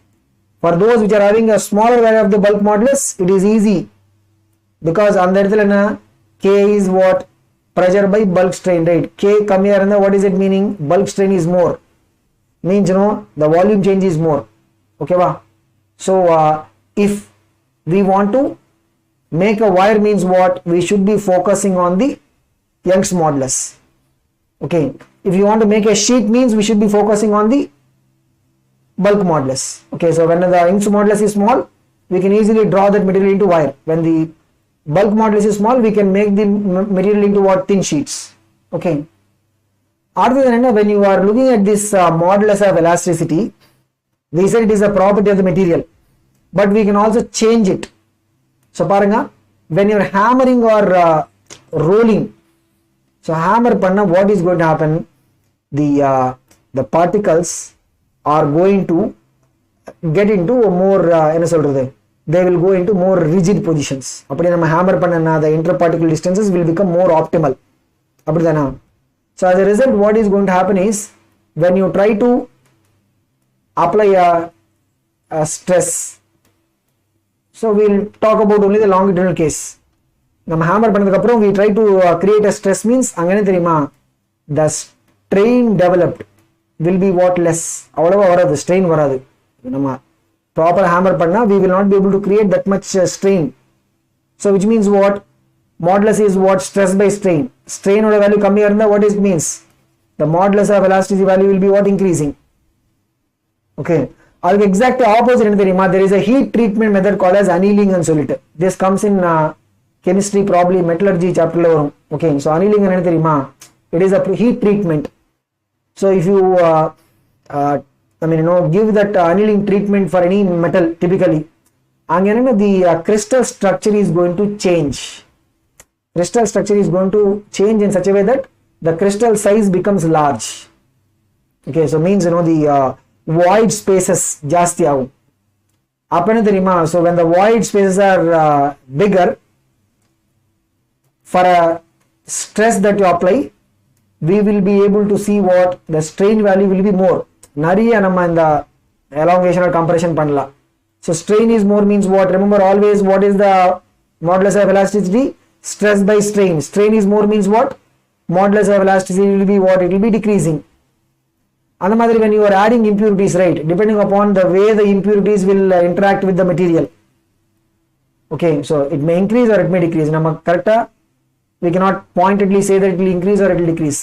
For those which are having a smaller value of the bulk modulus, it is easy. Because on the K is what? Pressure by bulk strain, right? K come here and what is it meaning? Bulk strain is more. Means the volume change is more. Okay va? So if we want to make a wire means what? We should be focusing on the Young's modulus. Okay. If you want to make a sheet means we should be focusing on the bulk modulus. Okay. So when the Young's modulus is small, we can easily draw that material into wire. When the bulk modulus is small, we can make the material into what? Thin sheets. Okay. Other than when you are looking at this modulus of elasticity, we said it is a property of the material, but we can also change it. So paranga, when you are hammering or rolling, so hammer panna, what is going to happen? The particles are going to get into a more they will go into more rigid positions. அப்படி நம்ம hammer பண்ணனா the interparticle distances will become more optimal. அப்படிதானா? So as a result, what is going to happen is when you try to apply a stress, so we'll talk about only the longitudinal case. நம்ம hammer பண்ணதுக்கு அப்புறம் we try to create a stress means அங்கனே தெரியுமா? The strain developed will be what? Less. அவ்வளவா வராது, strain வராது. நம்ம proper hammer panna, we will not be able to create that much strain. So which means what? Modulus is what? Stress by strain. Strain oda value come here, what it means? The modulus of elasticity value will be what? Increasing. Okay. Adukku exact opposite enna theriyuma? There is a heat treatment method called as annealing and solid. This comes in chemistry, probably metallurgy chapter la varum. Okay. So annealing enna theriyuma? It is a heat treatment. So if you give that annealing treatment for any metal, typically, the crystal structure is going to change. Crystal structure is going to change in such a way that the crystal size becomes large. Okay, so means the void spaces jasti agu. Apana theriyuma? So when the void spaces are bigger, for a stress that you apply, we will be able to see what? The strain value will be more. நிறைய நம்ம இந்த elongation or compression பண்ணலாம். So strain is more means what? Remember always what is the modulus of elasticity? Stress by strain. Strain is more means what? Modulus of elasticity will be what? It will be decreasing. And when you are adding impurities, right? Depending upon the way the impurities will interact with the material. Okay, so it may increase or it may decrease. We cannot pointedly say that it will increase or it will decrease.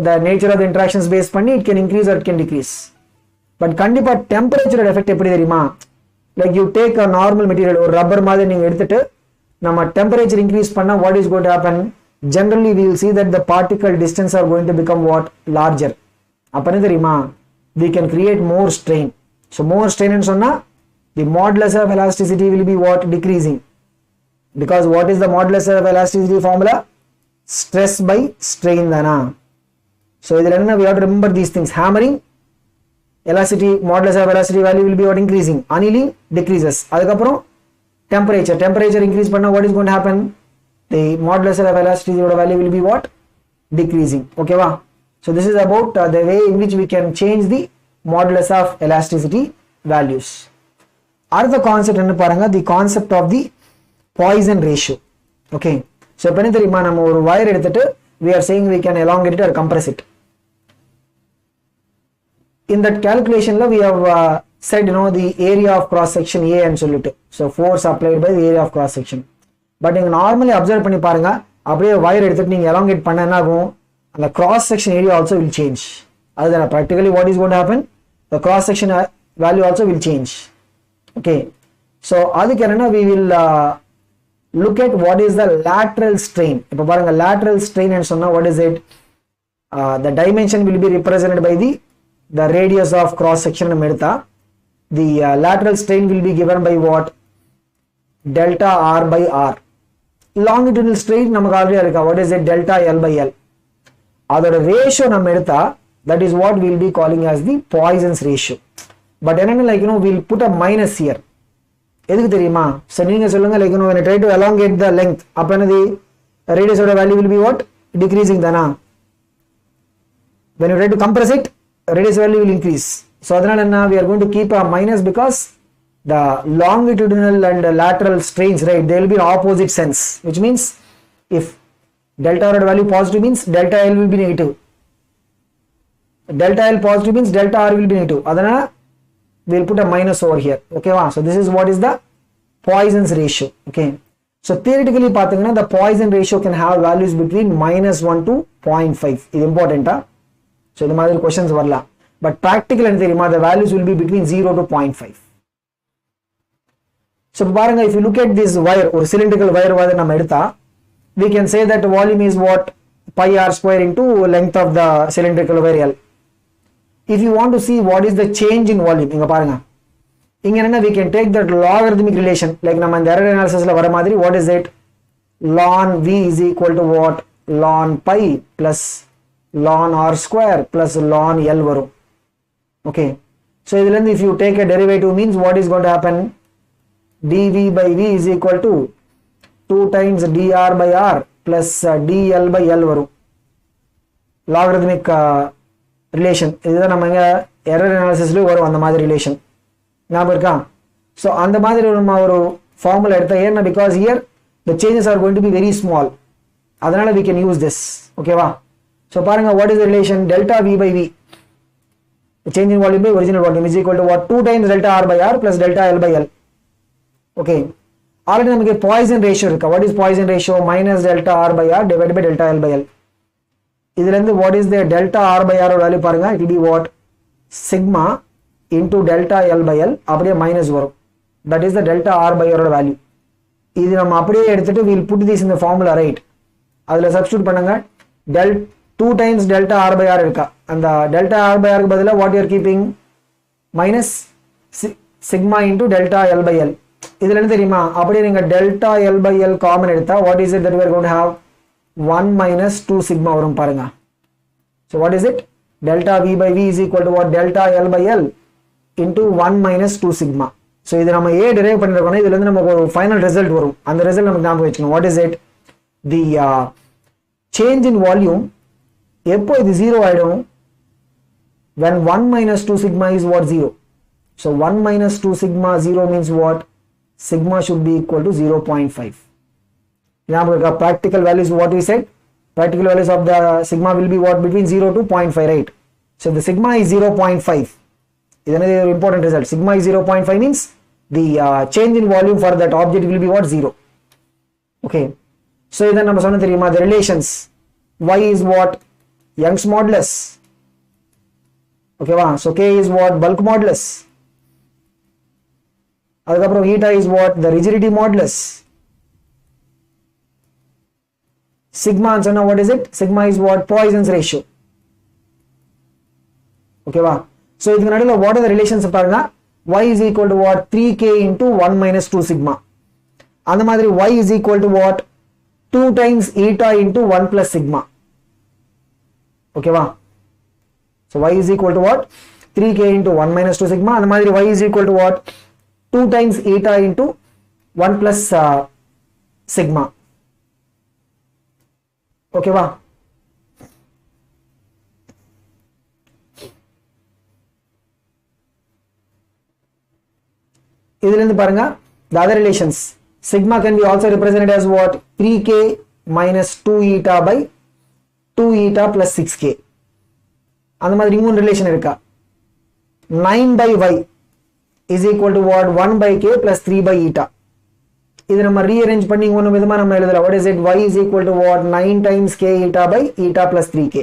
The nature of the interactions based panni, it can increase or it can decrease. But kandipa temperature effect eppadi theriyuma? Like you take a normal material or rubber மாதிரி நீங்க எடுத்துட்டு நம்ம temperature increase பண்ணா what is going to happen? generally we will see that the particle distance are going to become what? Larger. அப்ப என்ன தெரியுமா? We can create more strain. So more strain ன்னு சொன்னா the modulus of elasticity will be what? Decreasing. Because what is the modulus of elasticity formula? Stress by strain தானா? So இதில் என்ன? We have to remember these things. Hammering, elasticity, modulus of elasticity value will be what? Increasing. Annealing decreases. அதுக்கப்புறம் temperature increase பண்ணா what is going to happen? The modulus of elasticity value will be what? Decreasing. Okay va? So this is about the way in which we can change the modulus of elasticity values. Another concept enna paranga, the concept of the Poisson ratio. Okay, so இப்ப என்ன தெரியுமா, நம்ம ஒரு wire எடுத்துட்டு we are saying we can elongate it or compress it. In that calculation la we have said, you know, the area of cross section A and solute. So force applied by the area of cross section. But நீங்க normally observe பண்ணி பாருங்க, அப்படியே wire எடுத்துட்டு நீங்க elongate பண்ண என்ன ஆகும்? அந்த cross section area also will change. அதுதான் practically what is going to happen? The cross section value also will change. Okay, so அதுக்கு என்னன்னா we will look at what is the lateral strain. இப்ப பாருங்க lateral strain ன்னு சொன்னா what is it? The dimension will be represented by the radius of cross section நம்ம எடுத்தா the lateral strain will be given by what? Delta R by R. Longitudinal strain நமக்கு already இருக்கா, what is it? Delta L by L. அதோட ratio நம்ம எடுத்தா that is what we will be calling as the Poisson's ratio. But என்னன்னா like, you know, we will put a minus here. எதுக்கு தெரியுமா? So நீங்க சொல்லுங்க, like, you know, when I try to elongate the length, அப்ப என்னது? Radius of the value will be what? Decreasing தானா? When you try to compress it, radius value will increase. So அதனால என்ன? We are going to keep a minus because the longitudinal and lateral strains, right, they will be in opposite sense, which means if delta R value positive means delta L will be negative. Delta L positive means delta R will be negative. அதனால we will put a minus over here. Okay va? So this is what is the Poisson's ratio. Okay, so theoretically பாத்தீங்கன்னா the Poisson ratio can have values between -1 to 0.5. இது important. So இந்த மாதிரி questions வரலாம். But practical என்ன தெரியுமா? The values will be between 0 to 0.5. So பாருங்க, if you look at this wire, ஒரு cylindrical wire வந்து நம்ம எடுத்தா, we can say that volume is what? Pi r square into length of the cylindrical wire L. If you want to see what is the change in volume, இங்க பாருங்க, இங்க என்ன, we can take that logarithmic relation, like நம்ம இந்த error analysis ல வர மாதிரி, what is it? Ln V is equal to what? Ln pi plus ln r square plus ln L வரும். Okay, so இதுல இருந்து if you take a derivative means what is going to happen? dv by v is equal to 2 times dr by r plus dl by l வரும். Logarithmic relation, இதுதான் நம்ம இங்க error analysis ல வரும் அந்த மாதிரி relation. ஞாபகம் இருக்கா? So அந்த மாதிரி நம்ம ஒரு formula எடுத்தா, ஏன்னா because here the changes are going to be very small, அதனால we can use this. Okay வா? So பாருங்க, what is the relation? Delta v by v, the change in volume by original volume, is equal to what? 2 times delta r by r plus delta l by l. Okay, already நமக்கு Poisson ratio இருக்கா. What is Poisson ratio? Minus delta r by r divided by delta l by l. இதுல இருந்து what is the delta r by r value பாருங்க, it will be what? Sigma into delta l by l, அப்படியே minus வரும். That is the delta r by r value. இது நம்ம அப்படியே எடுத்துட்டு we will put this in the formula, right? அதுல substitute பண்ணுங்க. 2 times delta r by r இருக்கா, அந்த delta r by r க்கு பதிலா what you are keeping? Minus sigma into delta l by l. இதுல என்ன தெரியுமா, அப்படியே நீங்க delta l by l common எடுத்தா what is it that we are going to have? 1 minus 2 sigma வரும் பாருங்க. So what is it? Delta v by v is equal to what? Delta l by l into 1 minus 2 sigma. So இது நம்ம a derive பண்ணிருக்கோம், இதுல இருந்து நமக்கு ஒரு final result வரும். அந்த ரிசல்ட் நமக்கு ஞாபகம் வச்சுக்கணும். What is it? The change in volume எப்போ இது 0 ஆயிடும்? When 1 minus 2 sigma is what? 0. So 1 minus 2 sigma 0 means what? Sigma should be equal to 0.5. Now practical values, what we said? Practical values of the sigma will be what? Between 0 to 0.5, right? So the sigma is 0.5. This is another important result. Sigma is 0.5 means the change in volume for that object will be what? 0. Okay. So then the relations. Y is what? Young's modulus. Okay, wow. So K is what? Bulk modulus. Eta is what? The rigidity modulus. sigma and so what is it? Sigma is what? Poisson's ratio. Okay va? So இதுக்கு நடுவுல what are the relations பாருங்க, y is equal to what? 3k into 1 minus 2 sigma. அந்த மாதிரி y is equal to what? 2 times eta into 1 plus sigma. Okay va? So y is equal to what? 3k into 1 minus 2 sigma. அந்த மாதிரி y is equal to what? 2 times eta into 1 plus sigma. Okay va? இதிலிருந்து பாருங்க, the other relations, sigma can be also represented as what? 3k minus 2 eta by 2 eta plus 6k. அந்த மாதிரி இன்னொரு relation இருக்கா? 9 by y is equal to what? 1 by k plus 3 by eta. இது நம்ம rearrange பண்ணி இன்னொரு விதமா நம்ம எழுதலாம். What is it? Y is equal to what? 9 times k eta by eta plus 3k.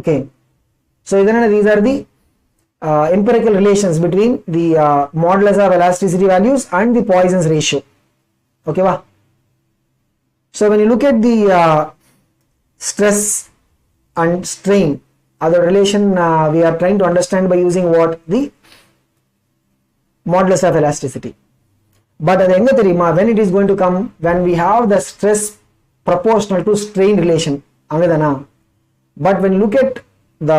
Okay. So these are the empirical relations between the modulus of elasticity values and the Poisson's ratio. Okay va? So when you look at the stress and strain, other relation we are trying to understand by using what? The modulus of elasticity. But அது எங்க தெரியுமா? When it is going to come, when we have the stress proportional to strain relation, அங்கதானா? But when you look at the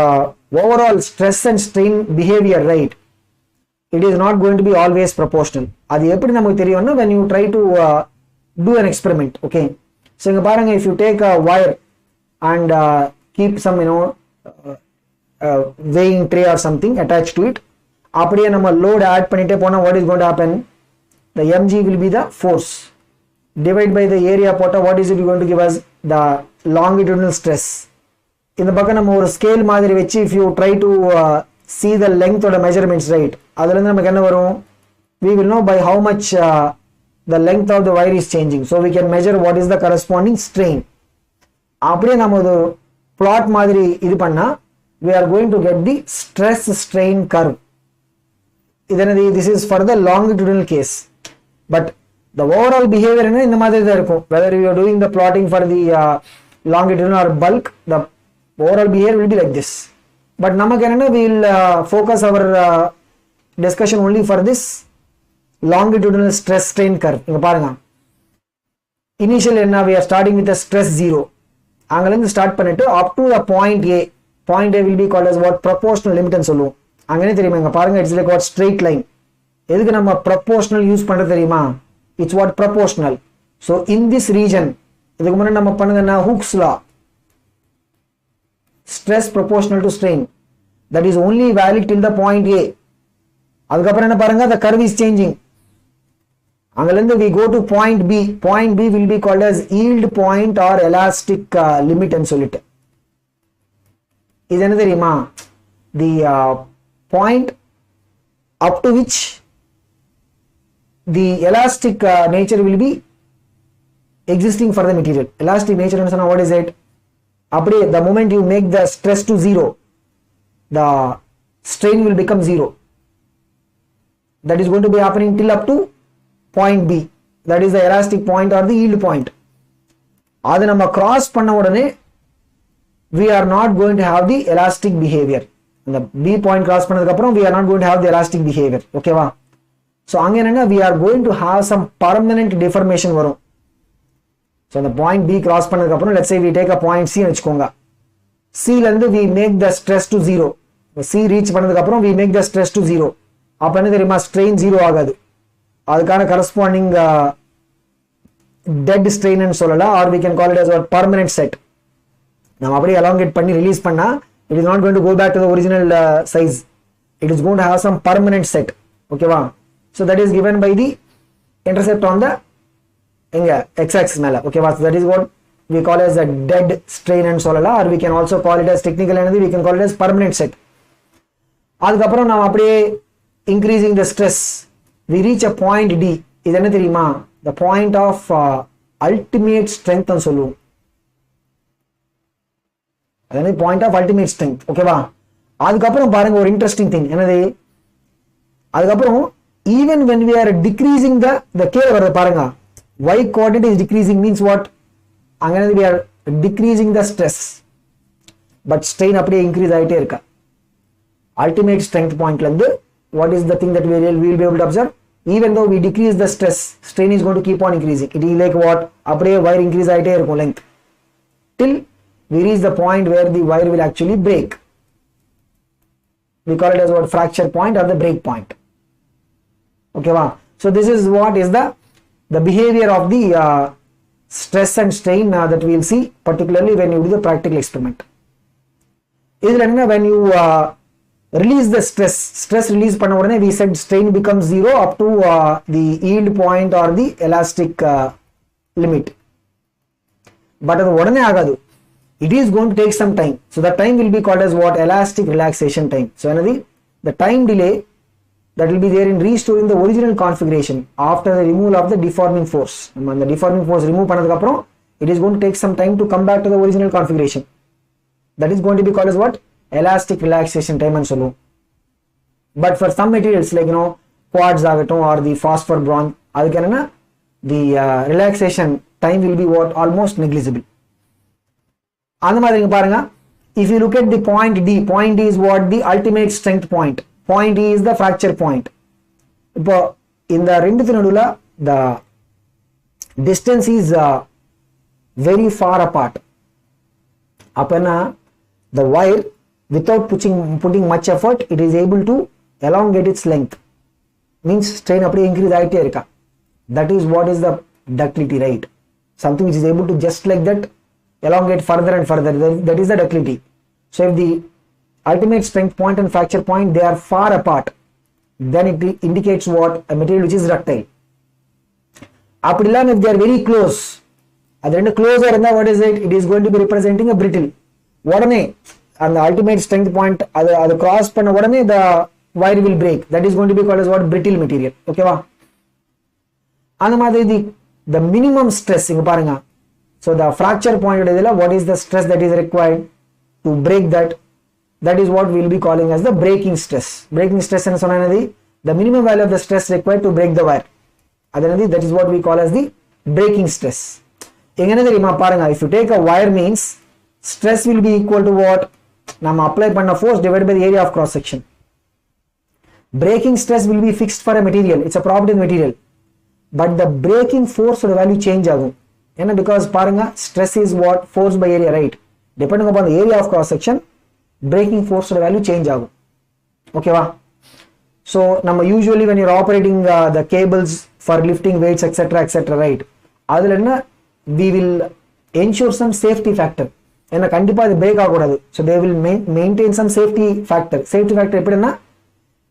overall stress and strain behavior, right, it is not going to be always proportional. அது எப்படி நமக்கு தெரியும்னா, when you try to do an experiment. Okay, so இங்க பாருங்க, if you take a wire and keep some weighing tray or something attached to it, அப்படியே நம்ம load add பண்ணிட்டே போனா what is going to happen? The mg will be the force, divide by the area போட்டா what is it going to give us? The longitudinal stress. இந்த பக்கம் நம்ம ஒரு scale மாதிரி வச்சு if you try to see the length of the measurements, right, அதுல இருந்து நமக்கு என்ன வரும்? We will know by how much the length of the wire is changing, so we can measure what is the corresponding strain. அப்படியே நம்ம ஒரு plot மாதிரி இது பண்ணா we are going to get the stress strain curve. This is for the longitudinal case, but the overall behavior இந்த மாதிரி தான் இருக்கும். Whether you are doing the plotting for the longitudinal or bulk, the overall behavior will be like this. But namak enna, we will focus our discussion only for this longitudinal stress strain curve. inga parunga, initially enna, we are starting with the stress 0, angalendhu start pannittu up to the point A. Point A will be called as what? Proportional limit nu solluvom. angane theriyuma, inga parunga, it's like what? Straight line. edukku nama proportional use pandra theriyuma? It's what? Proportional. So in this region, idukku munna nama pannadana Hooke's law, stress proportional to strain, that is only valid till the point A. அதுக்கப்புறம் என்ன பாருங்க, the curve is changing. அங்கிருந்து we go to point B. Point B will be called as yield point or elastic limit ன்னு சொல்லிட்டு. இது என்ன தெரியுமா? The point up to which the elastic nature will be existing for the material. Elastic nature ன்னு சொன்னா what is it? அப்படியே the moment you make the stress to 0, the strain will become 0. That is going to be happening till up to point B. That is the elastic point or the yield point. அது நம்ம cross பண்ண உடனே we are not going to have the elastic behavior. அந்த B point cross பண்ணதுக்கு அப்புறம் we are not going to have the elastic behavior. ஓகேவா? So அங்க என்னன்னா, we are going to have some permanent deformation வரும். So the point B cross பண்ணதுக்கு அப்புறம், let's say we take a point C ன்னு வெச்சுக்கோங்க. C ல இருந்து we make the stress to 0. C reach பண்ணதுக்கு அப்புறம் we make the stress to 0. அப்ப என்ன தெரியுமா? strain 0 ஆகாது. அதுக்கான corresponding dead strain ன்னு சொல்லலாம், or we can call it as a permanent set. நம்ம அப்படியே elongate பண்ணி release பண்ணா it is not going to go back to the original size. It is going to have some permanent set. ஓகேவா? So that is given by the intercept on the x-axis மேல. ஓகேவா? So that is what we call as a dead strain ன்னு சொல்லலாம், or we can also call it as technical energy, we can call it as permanent set. அதுக்கப்புறம் நாம் அப்படியே increasing the stress, we reach a point D. இது என்ன தெரியுமா? The point of ultimate strength ன்னு சொல்லுவோம். அதாவது point of ultimate strength. ஓகேவா? அதுக்கப்புறம் பாருங்க ஒரு interesting thing என்னது, அதுக்கப்புறம் even when we are decreasing the k வருது பாருங்க, y coordinate is decreasing means what? அங்கே we are decreasing the stress but strain அப்படியே increase ஆகிட்டே இருக்கா. Ultimate strength point லேருந்து what is the thing that we will be able to observe? Even though we decrease the stress, strain is going to keep on increasing. It is like what? அப்படியே wire increase ஆகிட்டே இருக்கும் length till we reach the point where the wire will actually break. We call it as what? Fracture point or the break point. Okay, wow. So this is what is the behavior of the stress and strain that we will see, particularly when you do the practical experiment. When you release the stress release panna udane we said strain becomes zero up to the yield point or the elastic limit. But adu udane agadu. It is going to take some time. So that time will be called as what? Elastic relaxation time. So the time delay that will be there in restoring the original configuration after the removal of the deforming force. And the deforming force remove panadhukku appuram it is going to take some time to come back to the original configuration. That is going to be called as what? Elastic relaxation time and so. But for some materials like quartz agatum or the phosphor bronze adukku the relaxation time will be what? Almost negligible. அந்த மாதிரி பாருங்க, if you look at the point D is what? The ultimate strength point. Point E is the fracture point. இப்போ இந்த ரெண்டுக்கு நடுவுல the distance is very far apart. அப்பனா the wire without putting much effort it is able to elongate its length. Means strain அப்படியே increase ஆயிட்டே இருக்கா. That is what is the ductility, right? Something which is able to just like that elongate further and further, that is the ductility. So if the ultimate strength point and fracture point they are far apart, then it indicates what? A material which is ductile. Appadillam if they are very close, adu rendu closer irundha what is it? It is going to be representing a brittle. Odane and the ultimate strength point adu cross panna odane the wire will break. That is going to be called as what? Brittle material. Okay va? And the minimum stress inga parunga. So the fracture point what is the stress that is required to break that? That is what we will be calling as the breaking stress. Breaking stress and the minimum value of the stress required to break the wire. That is what we call as the breaking stress. If you take a wire means stress will be equal to what? Nama apply panna force divided by the area of cross section. Breaking stress will be fixed for a material. It's a property in material. But the breaking force value change agum. Because paranga stress is what? Force by area, right? Depending upon the area of cross section, breaking force value change agum. Okay va? So usually when you're operating the cables for lifting weights etc, right? Adula we will ensure some safety factor. Kandipa adu break agudadu. So they will maintain some safety factor. Safety factor eppadina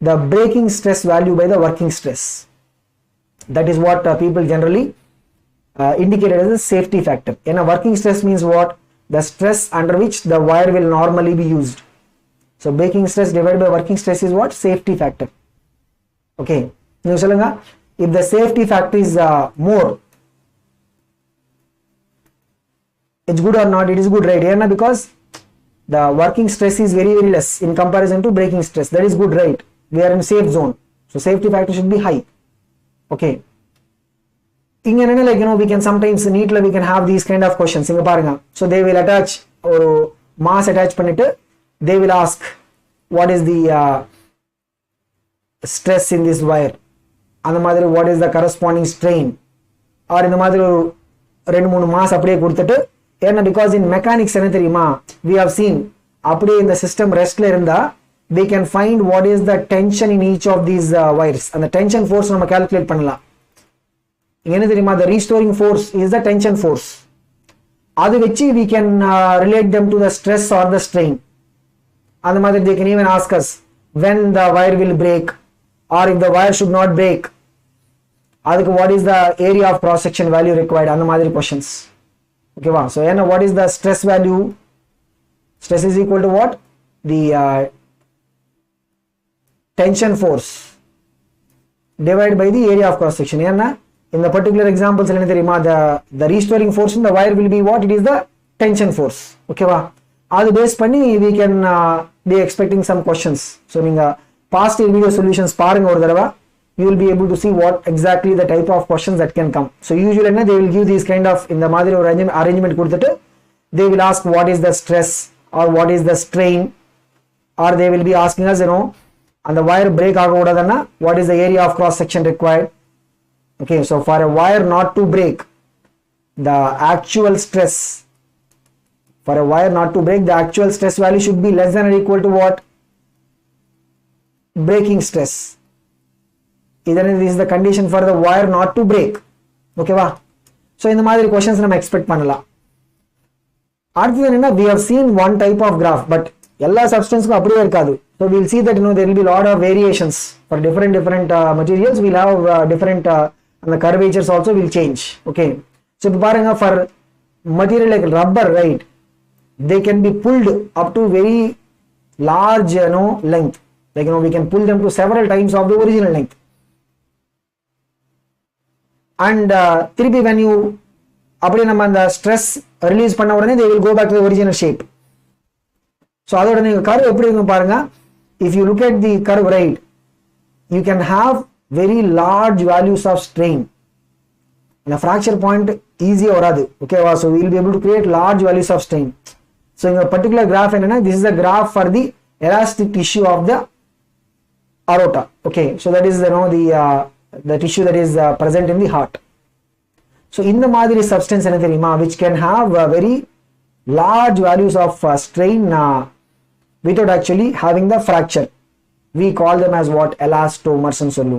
the breaking stress value by the working stress. That is what people generally indicated as a safety factor. Working stress means what? The stress under which the wire will normally be used. So breaking stress divided by working stress is what? Safety factor. Okay. If the safety factor is more, it's good or not? It is good, right? Because the working stress is very less in comparison to breaking stress. That is good, right? We are in safe zone. So safety factor should be high. Okay. We can sometimes NEET we can have these kind of questions. So they will attach or mass attach pannittu they will ask what is the stress in this wire, and what is the corresponding strain, or in the madri rendu moonu mass appadiye kudutittu because in mechanics we have seen appadiye in the system rest la irundha we can find what is the tension in each of these wires, and the tension force nama calculate pannalam. The restoring force is the tension force. Adu vechi we can relate them to the stress or the strain. And they can even ask us when the wire will break, or if the wire should not break, what is the area of cross section value required. And questions. Okay, wow. So what is the stress value? Stress is equal to what? The tension force divided by the area of cross section. In the particular examples, the restoring force in the wire will be what? It is the tension force. Okay va? Adu base panni we can be expecting some questions. So past video solutions parunga oru thadava you will be able to see what exactly the type of questions that can come. So usually they will give these kind of in the madri arrangement kodutittu they will ask what is the stress or what is the strain, or they will be asking us, and the wire break agakodadanna what is the area of cross section required. Okay, so for a wire not to break, the actual stress, for a wire not to break, the actual stress value should be less than or equal to what? Breaking stress. This is the condition for the wire not to break. Okay va? So in the madri questions nam expect pannala. அடுத்தது we have seen one type of graph, but எல்லா substanceக்கும் அப்படியே இருக்காது. So we will see that there will be lot of variations for different materials. We'll have different and the curvatures also will change. Okay, so இப்போ பாருங்க, for material like rubber, right, they can be pulled up to very large length, like we can pull them to several times of the original length, and திருப்பி when you அப்படியே நம்ம அந்த stress release பண்ண உடனே they will go back to the original shape. So அதோட நீங்க curve எப்படி இருக்கும் பாருங்க. If you look at the curve, right, you can have very large values of strain. And a fracture point easy varadu. Okay, so we will be able to create large values of strain. So in a particular graph, this is the graph for the elastic tissue of the aorta. Okay, so that is the tissue that is present in the heart. So in the madri substance which can have very large values of strain without actually having the fracture, we call them as what? Elastomers and solu.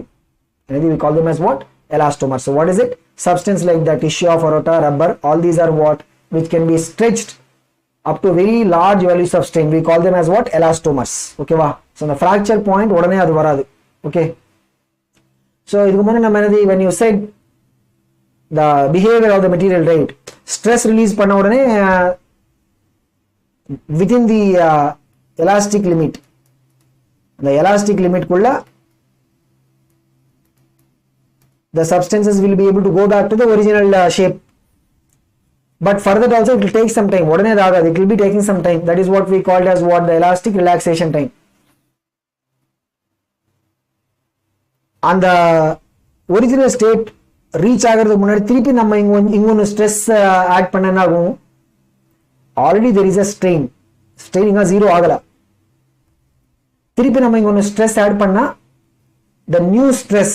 We call them as what? Elastomers. So what is it? Substance like the tissue of aorta, rubber, all these are what? Which can be stretched up to very large values of strain. We call them as what? Elastomers. Okay va? So the fracture point odane adu varadu. Okay, so idukku munna when you said the behavior of the material, right, stress release panna odane within the elastic limit, the elastic limit kulla the substances will be able to go back to the original shape, but for that also it will take some time. Odane raagadu, it will be taking some time. That is what we called as what? The elastic relaxation time. And the original state reach ஆகிறதுக்கு முன்னாடி திருப்பி நம்ம இங்க stress add பண்ணனா ஆகும். Already there is a strain இங்க 0 ஆகல. திருப்பி நம்ம இங்க stress add பண்ணா the new stress,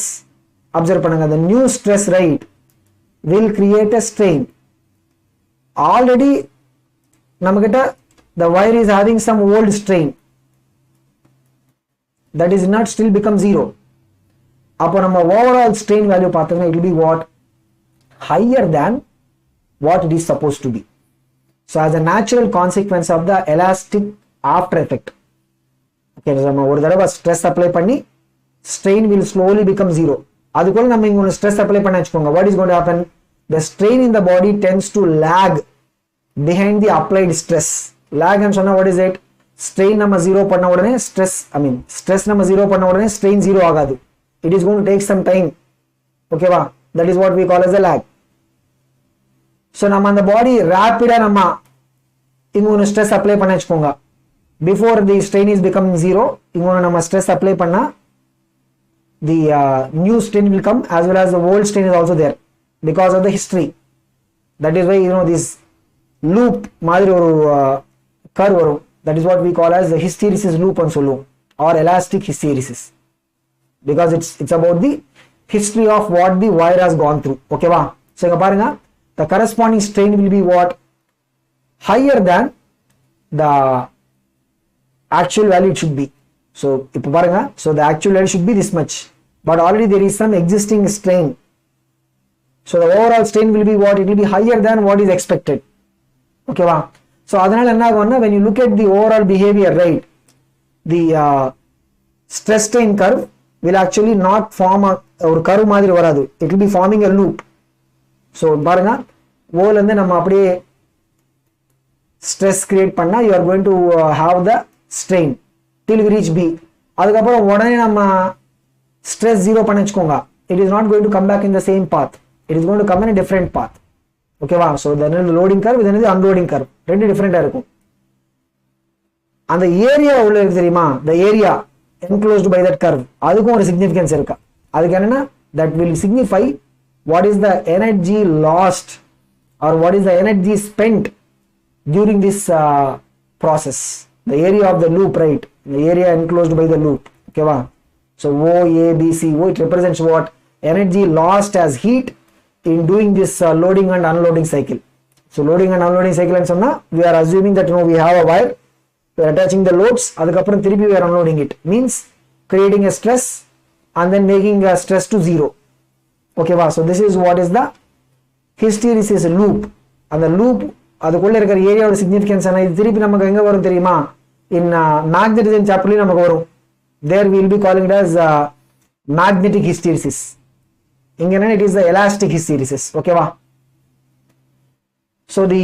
observe பண்ணுங்க, the new stress, right, will create a strain. Already நம்மகிட்ட the wire is having some old strain that is not still become 0. அப்போ நம்ம overall strain value பார்த்தோம்னா it will be what? Higher than what it is supposed to be. So as a natural consequence of the elastic after effect, okay, நம்ம ஒரு தடவை stress apply பண்ணி strain will slowly become 0. அதுக்குள்ள நம்ம இங்க stress apply பண்ண வச்சுக்கோங்க, what is going to happen? The strain in the body tends to lag behind the applied stress. Lag and சொன்னா what is it? Strain நம்ம 0 பண்ண உடனே stress நம்ம 0 பண்ண உடனே strain 0 ஆகாது. It is going to take some time. Okay va? That is what we call as a lag. So நம்ம அந்த body rapid நம்ம இங்க stress apply பண்ண வச்சுக்கோங்க, before the strain is becoming 0, இங்க நம்ம stress apply பண்ணா the new strain will come as well as the old strain is also there because of the history. That is why this loop மாதிரி ஒரு curve வரும். That is what we call as the hysteresis loop and சொல்லுவோம், or elastic hysteresis, because it's about the history of what the wire has gone through. Okay va? So இங்க பாருங்க, the corresponding strain will be what? Higher than the actual value it should be. So இப்போ பாருங்க, so the actual value should be this much, but already there is some existing strain. So the overall strain will be what? It will be higher than what is expected. Okay va? So அதனால என்ன ஆகும்னா, when you look at the overall behavior, right, the stress strain curve will actually not form ஒரு curve மாதிரி வராது. It will be forming a loop. So பாருங்க, O ல இருந்து நம்ம அப்படியே stress create பண்ணா you are going to have the strain till we reach B. அதுக்கப்புறம் உடனே நம்ம stress 0 பண்ண வச்சுக்கோங்க, it is not going to come back in the same path. It is going to come in a different path. Okay va? So then the loading curve, then the unloading curve, ரெண்டு டிஃபரெண்டா இருக்கும். அந்த area உள்ள இருக்கு தெரியுமா, the area enclosed by that curve, அதுக்கும் ஒரு significance இருக்கு. அதுக்கு என்னன்னா that will signify what is the energy lost or what is the energy spent during this process, the area of the loop, right, the area enclosed by the loop. Okay va? So O, A, B, C, O, it represents what? Energy lost as heat in doing this loading and unloading cycle. So loading and unloading cycle and sonna we are assuming that we have a wire, we are attaching the loads, adukapram thirupi we are unloading it, means creating a stress and then making a stress to zero. Okay va? So this is what is the hysteresis loop. And the loop அதுக்குள்ள இருக்கிற ஏரியாவோட significance என்ன, இது திருப்பி நமக்கு எங்க வரும் தெரியுமா? இன் magnetism சாப்டர்லயும் நமக்கு வரும். There we will be calling it as magnetic hysteresis. இங்க என்ன, it is the elastic hysteresis. Okay va? So the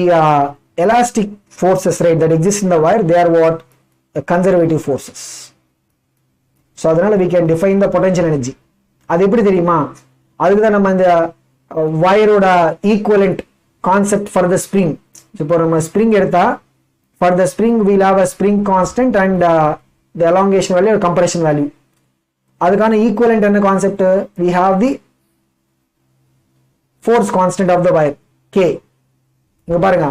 elastic forces, right, that exist in the wire, they are what? Conservative forces. So அதனால we can define the potential energy. அது எப்படி தெரியுமா? அதுக்கு தான் நம்ம இந்த வயரோட equivalent concept for the spring. இப்போ நம்ம ஸ்ப்ரிங் எடுத்தா for the spring we'll have a spring constant and the elongation value or compression value. அதுக்கான ஈக்குவலண்ட் என்ன concept? we have the force constant of the wire k. இங்க பாருங்க,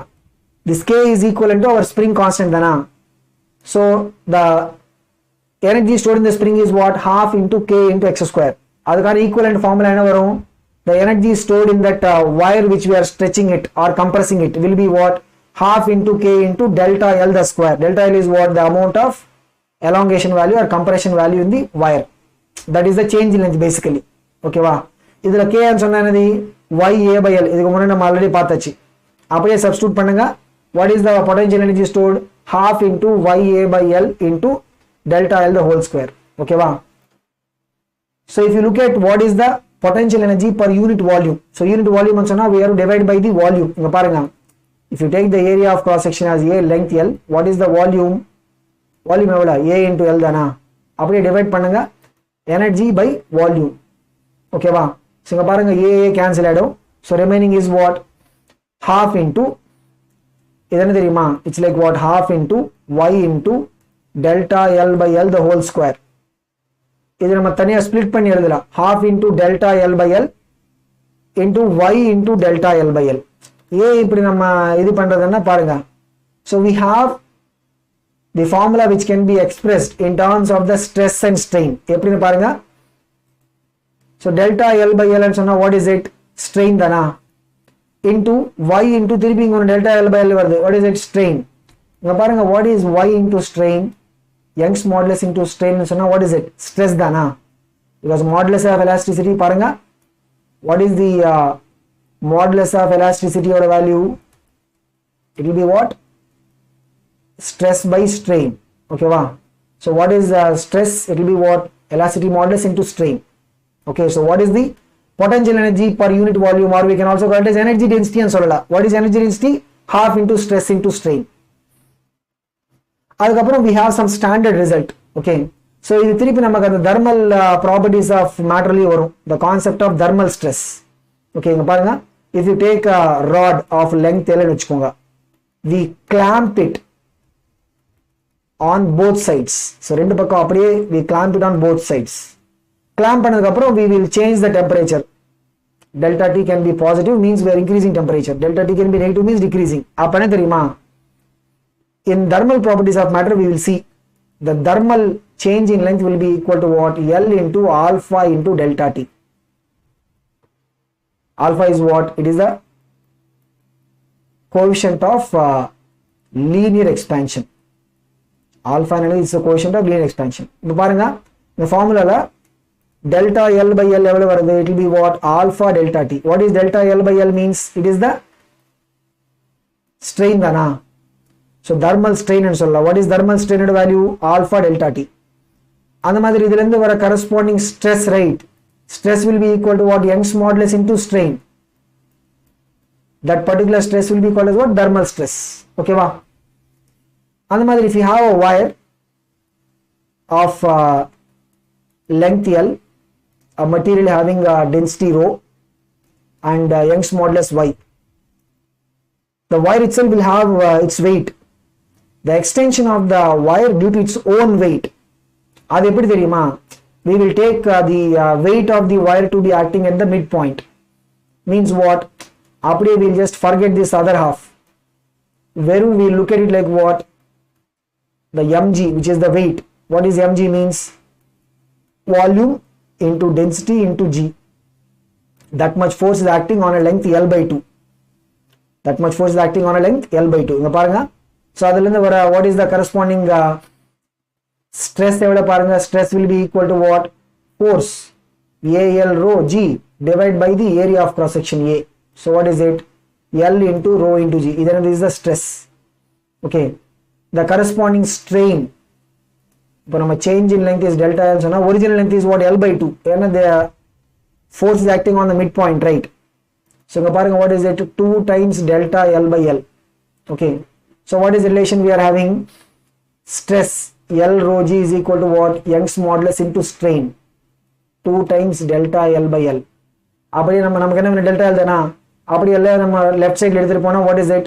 this k is equivalent to our spring constant தானா? So the energy stored in the spring is what? Half into k into x square. அதுக்கான equivalent formula என்ன வரும்? The energy stored in that wire which we are stretching it or compressing it will be what? Half into k into delta L the square. Delta L is what? The amount of elongation value or compression value in the wire. That is the change in length basically. Okay va? இதுல k ன்னு சொன்னா என்னது? YA by L. இதுக்கு முன்னாடி நம்ம already பார்த்தாச்சு. அப்படியே substitute பண்ணுங்க. What is the potential energy stored? Half into YA by L into delta L the whole square. Okay va? So if you look at what is the potential energy per unit volume. So unit volume ன்னு சொன்னா we have to divide by the volume. இங்க பாருங்க, if you take the area of cross section as A, length L, what is the volume? Volume எவ்வளவு? A into L தானா? அப்படியே divide பண்ணுங்க energy by volume. ஓகேவா? So இங்க பாருங்க A cancel ஆயிடும். So remaining is what? Half into, இது என்ன தெரியுமா? It's like what? Half into Y into delta L by L the whole square. இது நம்ம தனியா ஸ்ப்ளிட் பண்ணி எழுதலாம். half into delta L by L into Y into delta L by L. A இப்படி நம்ம இது பண்றதுன்னா பாருங்க. So we have the formula which can be expressed in terms of the stress and strain. எப்படின்னு பாருங்க. So delta L by L ன்னு சொன்னா what is it? Strain தானா? Into Y into திருப்பி இங்க ஒரு delta L by L வருது. What is it? Strain. இங்க பாருங்க, what is Y into strain? Young's modulus into strain ன்னு சொன்னா what is it? Stress தானா? Because modulus of elasticity பாருங்க, what is the modulus of elasticity or value? It will be what? Stress by strain. Okay va? So what is stress? It will be what? Elasticity modulus into strain. Okay, so what is the potential energy per unit volume, or we can also call it as energy density and சொல்லலாம். What is energy density? Half into stress into strain. அதுக்கப்புறம் we have some standard result. Okay, so இது திருப்பி நமக்கு அந்த thermal properties of matterலயும் வரும், the concept of thermal stress. Okay, இங்க பாருங்க, if you take a rod of length L ன்னு வச்சுக்கோங்க, we clamp it on both sides. So ரெண்டு பக்கம் அப்படியே we clamp it on both sides. Clamp பண்ணதுக்கு அப்புறம் we will change the temperature. Delta T can be positive, means we are increasing temperature. Delta T can be negative, means decreasing. அப்ப என்ன தெரியுமா? In thermal properties of matter we will see the thermal change in length will be equal to what? L into alpha into delta T. Alpha is what? It is the coefficient of linear expansion. Alpha is the coefficient of linear expansion. இப்போ பாருங்க, இந்த ஃபார்முலால delta L by L எவ்வளவு வருது? It will be what? Alpha delta T. What is delta L by L means? It is the strain தானா? So thermal strain ன்னு சொல்லலாம். What is thermal strain value? Alpha delta T. அந்த மாதிரி இதுல இருந்து வர corresponding stress rate, stress will be equal to what? Young's modulus into strain. That particular stress will be called as what? Thermal stress. Okay va? அந்த மாதிரி if you have a wire of length L, a material having a density rho and Young's modulus Y, the wire itself will have its weight. The extension of the wire due to its own weight, அது எப்படி தெரியுமா? we will take the weight of the wire to be acting at the midpoint. Means what? Apde we'll just forget this other half. Where we look at it like what? The mg, which is the weight. What is mg means? Volume into density into g. That much force is acting on a length L by 2. That much force is acting on a length L by 2. Inga paranga. So adalinde what is the corresponding stress evada paranga? Stress will be equal to what? Force AL rho G divided by the area of cross section A. So what is it? L into rho into G. This is the stress. Okay. The corresponding strain. But a change in length is delta L. So now original length is what? L by 2. The force is acting on the midpoint, right? So what is it? 2 times delta L by L. Okay. So what is the relation we are having? Stress L rho G is equal to what? Young's modulus into strain. 2 times delta L by L. அப்படி நமக்கு என்ன delta L தானா? அப்படி எல்லாம் நம்ம left side எடுத்துட்டு போனா what is it?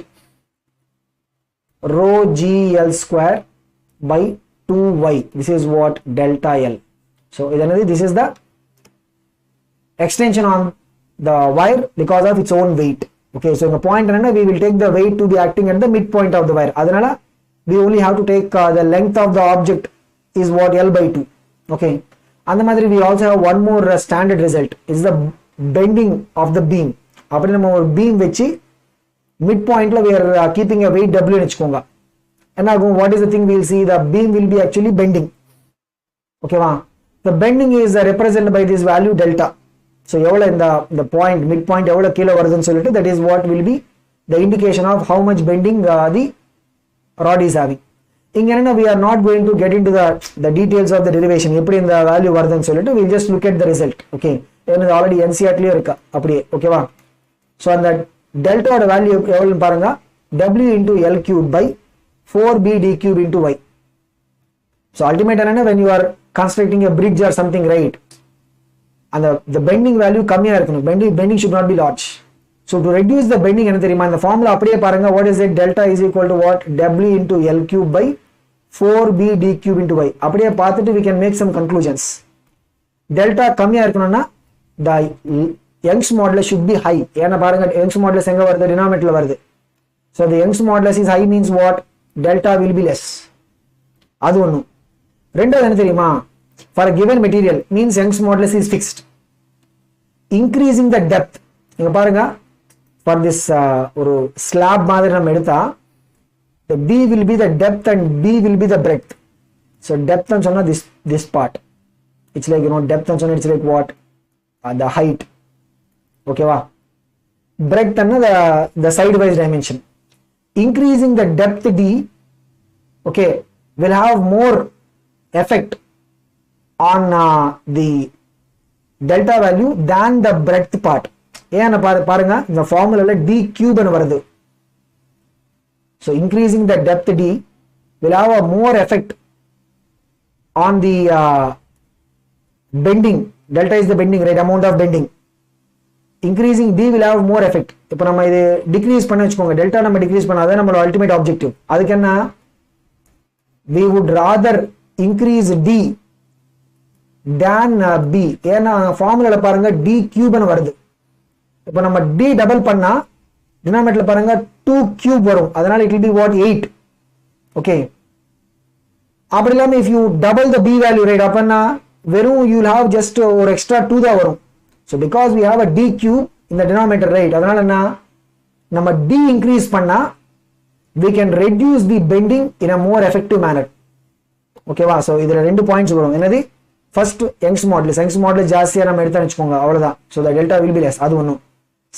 Rho G L square by 2y. This is what? Delta L. So this is the extension on the wire because of its own weight. Okay, so in the point we will take the weight to be acting at the midpoint of the wire. Adanala we only have to take the length of the object is what? L by 2. Okay, and the we also have one more standard result is the bending of the beam. அப்படி நம்ம ஒரு beam வெச்சி midpointல we are keeping a weight W வெச்சுக்கோங்க. And now what is the thing we will see? The beam will be actually bending. Okay va? The bending is represented by this value delta. So எவ்வளவு இந்த point midpoint எவ்வளவு கீழ வருதுன்னு சொல்லிட்டு that is what will be the indication of how much bending the rod is having. இங்க என்ன we are not going to get into the details of the derivation. எப்படி இந்த value வருதுன்னு சொல்லிட்டு we will just look at the result. Okay. இது already NCERT லயே இருக்கா அப்படியே ஓகேவா? So அந்த delta ஓட value எவ்வளவுன்னு பாருங்க. W into L cube by 4b d cube into y. So ultimate என்னன்னா when you are constructing a bridge or something, right? And the bending value கம்மியா இருக்கணும். Bending should not be large. So to reduce the bending என்ன தெரியுமா? இந்த formula அப்படியே பாருங்க. What is it? Delta is equal to what? W into L cube by 4b d cube into y. அப்படியே பார்த்துட்டு we can make some conclusions. Delta கம்மியா இருக்கணும்னா the Young's modulus should be high. ஏன்னா பாருங்க Young's modulus எங்க வருது? denominatorல வருது. So the Young's modulus is high means what? Delta will be less. அது ஒண்ணு. ரெண்டாவது என்ன தெரியுமா? For a given material means Young's modulus is fixed. Increasing the depth. இங்க பாருங்க for this ஒரு slab மாதிரி நம்ம எடுத்தா the B will be the depth and B will be the breadth. So depth ன்னு சொன்னா this part. It's like depth ன்னு சொன்னா it's like what? The height. Okay va? Breadth and the sidewise dimension. Increasing the depth D, okay, will have more effect on the delta value than the breadth part. ஏன்னா பாருங்க இந்த formula D cube ன்னு வருது. So increasing the depth D will have a more effect on the bending. Delta is the bending, right? Amount of bending. Increasing D will have more effect. இப்போ நம்ம இது decrease பண்ண வெச்சுக்கோங்க. Delta நம்ம decrease பண்ணாதான் நம்மளோட ultimate objective. அதுக்கு என்ன? We would rather increase D than B. ஏன்னா formula பாருங்க D cube ன்னு வருது. இப்போ நம்ம D double பண்ணா denominatorல பாருங்க 2 cube வரும். அதனால it will be what? 8. Okay. அப்படி இல்லாம if you double the B value, right? அப்பன்னா வெறும் you will have just ஒரு extra 2 தான் வரும். So because we have a D cube in the denominator, right? அதனால என்ன? நம்ம D increase பண்ணா we can reduce the bending in a more effective manner. Okay வா? So இதுல ரெண்டு பாயிண்ட்ஸ் வரும். என்னது? First Young's modulus ஜாஸ்தியா நம்ம எடுத்து வெச்சுக்கோங்க. அவ்வளவுதான். So the delta will be less. அது ஒண்ணு.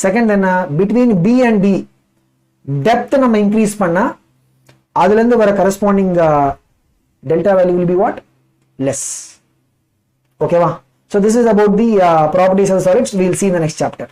Second என்ன? Between B and D depth நம்ம increase பண்ணா அதுல இருந்து வர corresponding delta value will be what? Less. Okay va? So this is about the properties of solids. We will see in the next chapter.